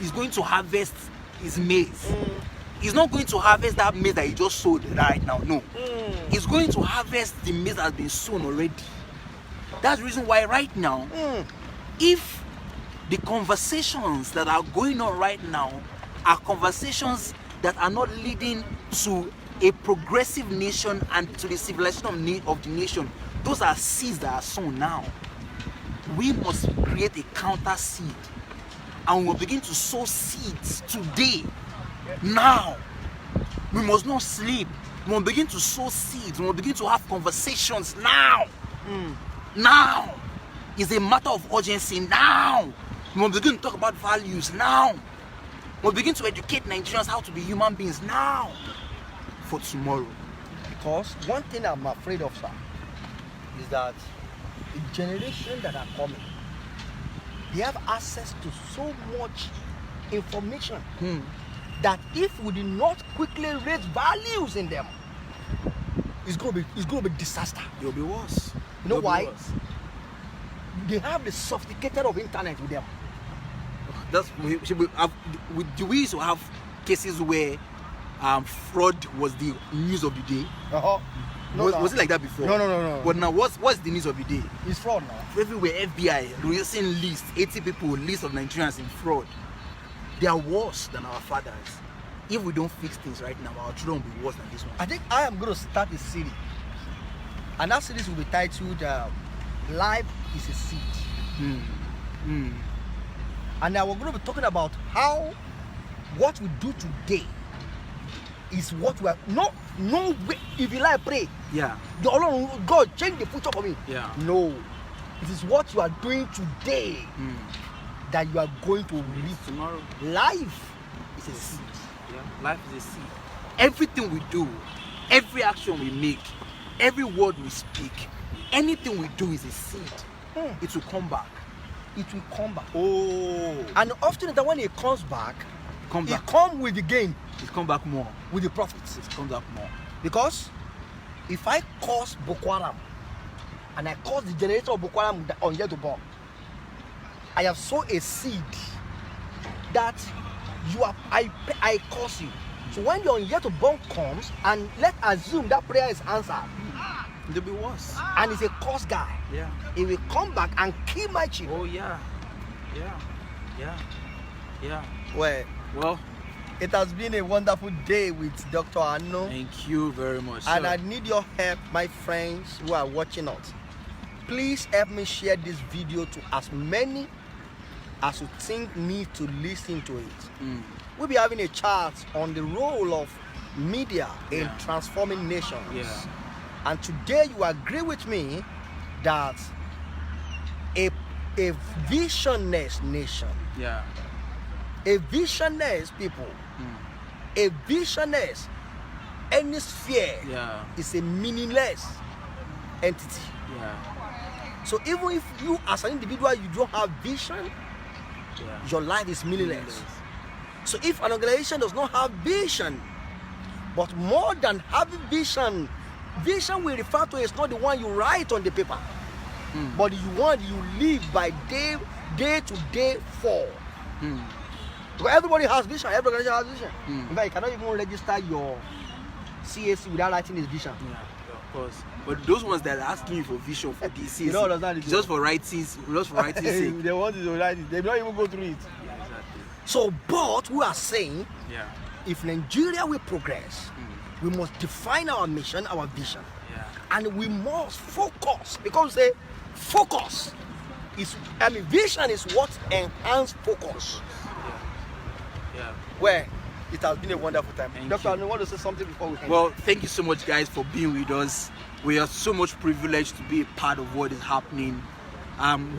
[SPEAKER 2] is going to harvest his maize. He's not going to harvest that maize that he just sowed right now. No, he's going to harvest the maize that has been sown already. That's the reason why right now, if the conversations that are going on right now are conversations that are not leading to a progressive nation and to the civilization of the nation, those are seeds that are sown now. We must create a counter seed, and we will begin to sow seeds today, now. We must not sleep. We will begin to sow seeds. We will begin to have conversations now. Now is a matter of urgency. Now we will begin to talk about values. Now we'll begin to educate Nigerians how to be human beings now for tomorrow.
[SPEAKER 1] Because one thing I'm afraid of, sir, is that the generation that are coming, they have access to so much information that if we do not quickly raise values in them, it's going to be disaster.
[SPEAKER 2] It'll be worse.
[SPEAKER 1] You know
[SPEAKER 2] It'll be
[SPEAKER 1] why?
[SPEAKER 2] worse.
[SPEAKER 1] They have the sophisticated of internet with them.
[SPEAKER 2] Do we used to have cases where fraud was the news of the day? Was it like that before?
[SPEAKER 1] No.
[SPEAKER 2] But now what's the news of the day?
[SPEAKER 1] It's fraud now.
[SPEAKER 2] Everywhere, FBI releasing list, 80 people, list of Nigerians in fraud. They are worse than our fathers. If we don't fix things right now, our children will be worse than this one.
[SPEAKER 1] I think I am going to start a series, and that series will be titled "Life is a Seed." And now we're going to be talking about how what we do today is what we are. No way. If you like, pray.
[SPEAKER 2] Yeah.
[SPEAKER 1] God, change the future for me.
[SPEAKER 2] Yeah.
[SPEAKER 1] No, it is what you are doing today that you are going to reap
[SPEAKER 2] Tomorrow.
[SPEAKER 1] Life is a seed.
[SPEAKER 2] Yeah. Life is a seed. Everything we do, every action we make, every word we speak, anything we do is a seed. It will come back.
[SPEAKER 1] It will come back.
[SPEAKER 2] Oh.
[SPEAKER 1] And often that when it comes back,
[SPEAKER 2] Come back.
[SPEAKER 1] it comes with the gain,
[SPEAKER 2] It come back more.
[SPEAKER 1] with the profits.
[SPEAKER 2] It comes back more.
[SPEAKER 1] Because if I cause Boko Haram and I cause the generator of Boko Haram on yet to born, I have sown a seed that I cause you. So when the on yet to born comes, and let's assume that prayer is answered,
[SPEAKER 2] It'll be worse.
[SPEAKER 1] and it's a curse guy,
[SPEAKER 2] Yeah.
[SPEAKER 1] he will come back and kill my children.
[SPEAKER 2] Oh yeah. Yeah.
[SPEAKER 1] Well, it has been a wonderful day with Dr. Anno.
[SPEAKER 2] Thank you very much.
[SPEAKER 1] And
[SPEAKER 2] sir.
[SPEAKER 1] I need your help, my friends who are watching us. Please help me share this video to as many as you think need to listen to it. We'll be having a chat on the role of media in transforming nations.
[SPEAKER 2] Yeah.
[SPEAKER 1] And today you agree with me that a visionless nation,
[SPEAKER 2] Yeah.
[SPEAKER 1] a visionless people, a visionless any sphere
[SPEAKER 2] Yeah.
[SPEAKER 1] is a meaningless entity.
[SPEAKER 2] Yeah.
[SPEAKER 1] So even if you as an individual you don't have vision,
[SPEAKER 2] Yeah.
[SPEAKER 1] your life is meaningless. So if an organization does not have vision, but more than having vision we refer to is not the one you write on the paper, but the one you live by day to day for. Because everybody has vision, every organization has vision. In fact, you cannot even register your CAC without writing his vision.
[SPEAKER 2] Yeah. course. But those ones that are asking you for vision for this
[SPEAKER 1] You don't understand it.
[SPEAKER 2] just for writing sake.
[SPEAKER 1] They want you to write it. They don't even go through it.
[SPEAKER 2] Yeah, exactly.
[SPEAKER 1] So, but we are saying,
[SPEAKER 2] Yeah.
[SPEAKER 1] if Nigeria will progress, we must define our mission, our vision.
[SPEAKER 2] Yeah.
[SPEAKER 1] And we must focus, because say focus is, vision is what enhance focus.
[SPEAKER 2] Yeah.
[SPEAKER 1] Where it has been a wonderful time.
[SPEAKER 2] Thank
[SPEAKER 1] Doctor,
[SPEAKER 2] you.
[SPEAKER 1] I want to say something before we end.
[SPEAKER 2] Well, thank you so much, guys, for being with us. We are so much privileged to be a part of what is happening.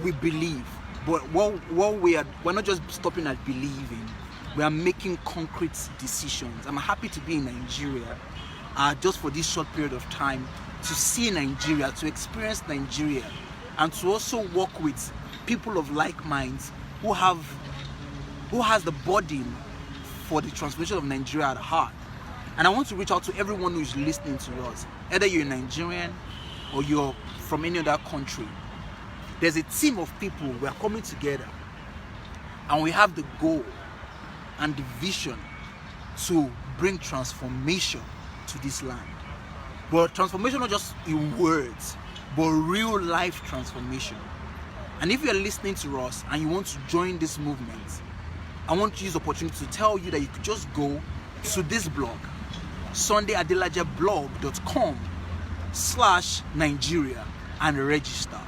[SPEAKER 2] We believe, but what we're not just stopping at believing. We are making concrete decisions. I'm happy to be in Nigeria, just for this short period of time, to see Nigeria, to experience Nigeria, and to also work with people of like minds who has the burden for the transformation of Nigeria at heart. And I want to reach out to everyone who is listening to us, either you're Nigerian or you're from any other country. There's a team of people. We are coming together, and we have the goal and the vision to bring transformation to this land. But transformation not just in words, but real life transformation. And if you're listening to us and you want to join this movement, I want to use the opportunity to tell you that you could just go to this blog, SundayAdelajablog.com/Nigeria, and register.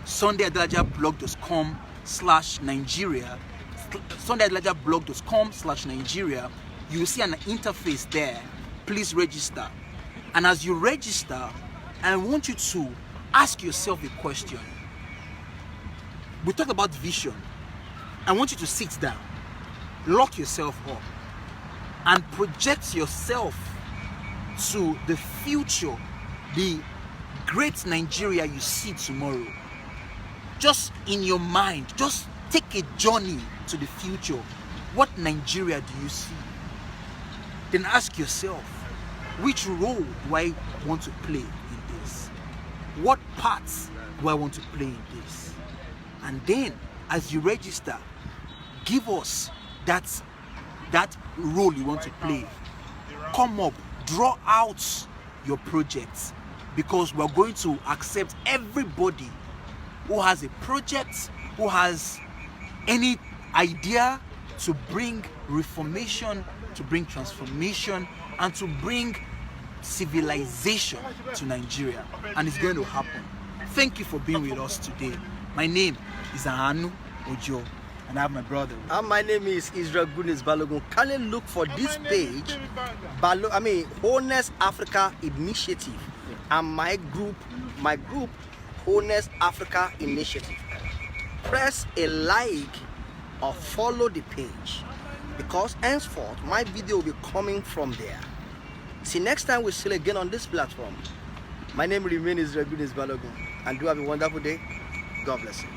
[SPEAKER 2] SundayAdelajablog.com/Nigeria. SundayAdelajablog.com/Nigeria. You will see an interface there. Please register. And as you register, I want you to ask yourself a question. We talked about vision. I want you to sit down, lock yourself up, and project yourself to the future, the great Nigeria you see tomorrow. Just in your mind, just take a journey to the future. What Nigeria do you see? Then ask yourself, which role do I want to play in this? What parts do I want to play in this? And then, as you register, give us that role you want to play. Come up, draw out your projects, because we're going to accept everybody who has a project, who has any idea to bring reformation, to bring transformation, and to bring civilization to Nigeria. And it's going to happen. Thank you for being with us today. My name is Ahanu Ojo, and I have my brother.
[SPEAKER 1] And my name is Israel Goodness Balogun. Can you look for this page, Honest Africa Initiative, and my group, Honest Africa Initiative. Press a like or follow the page, because henceforth my video will be coming from there. See, next time we see you again on this platform. My name remains Israel Goodness Balogun, and do have a wonderful day. God bless you.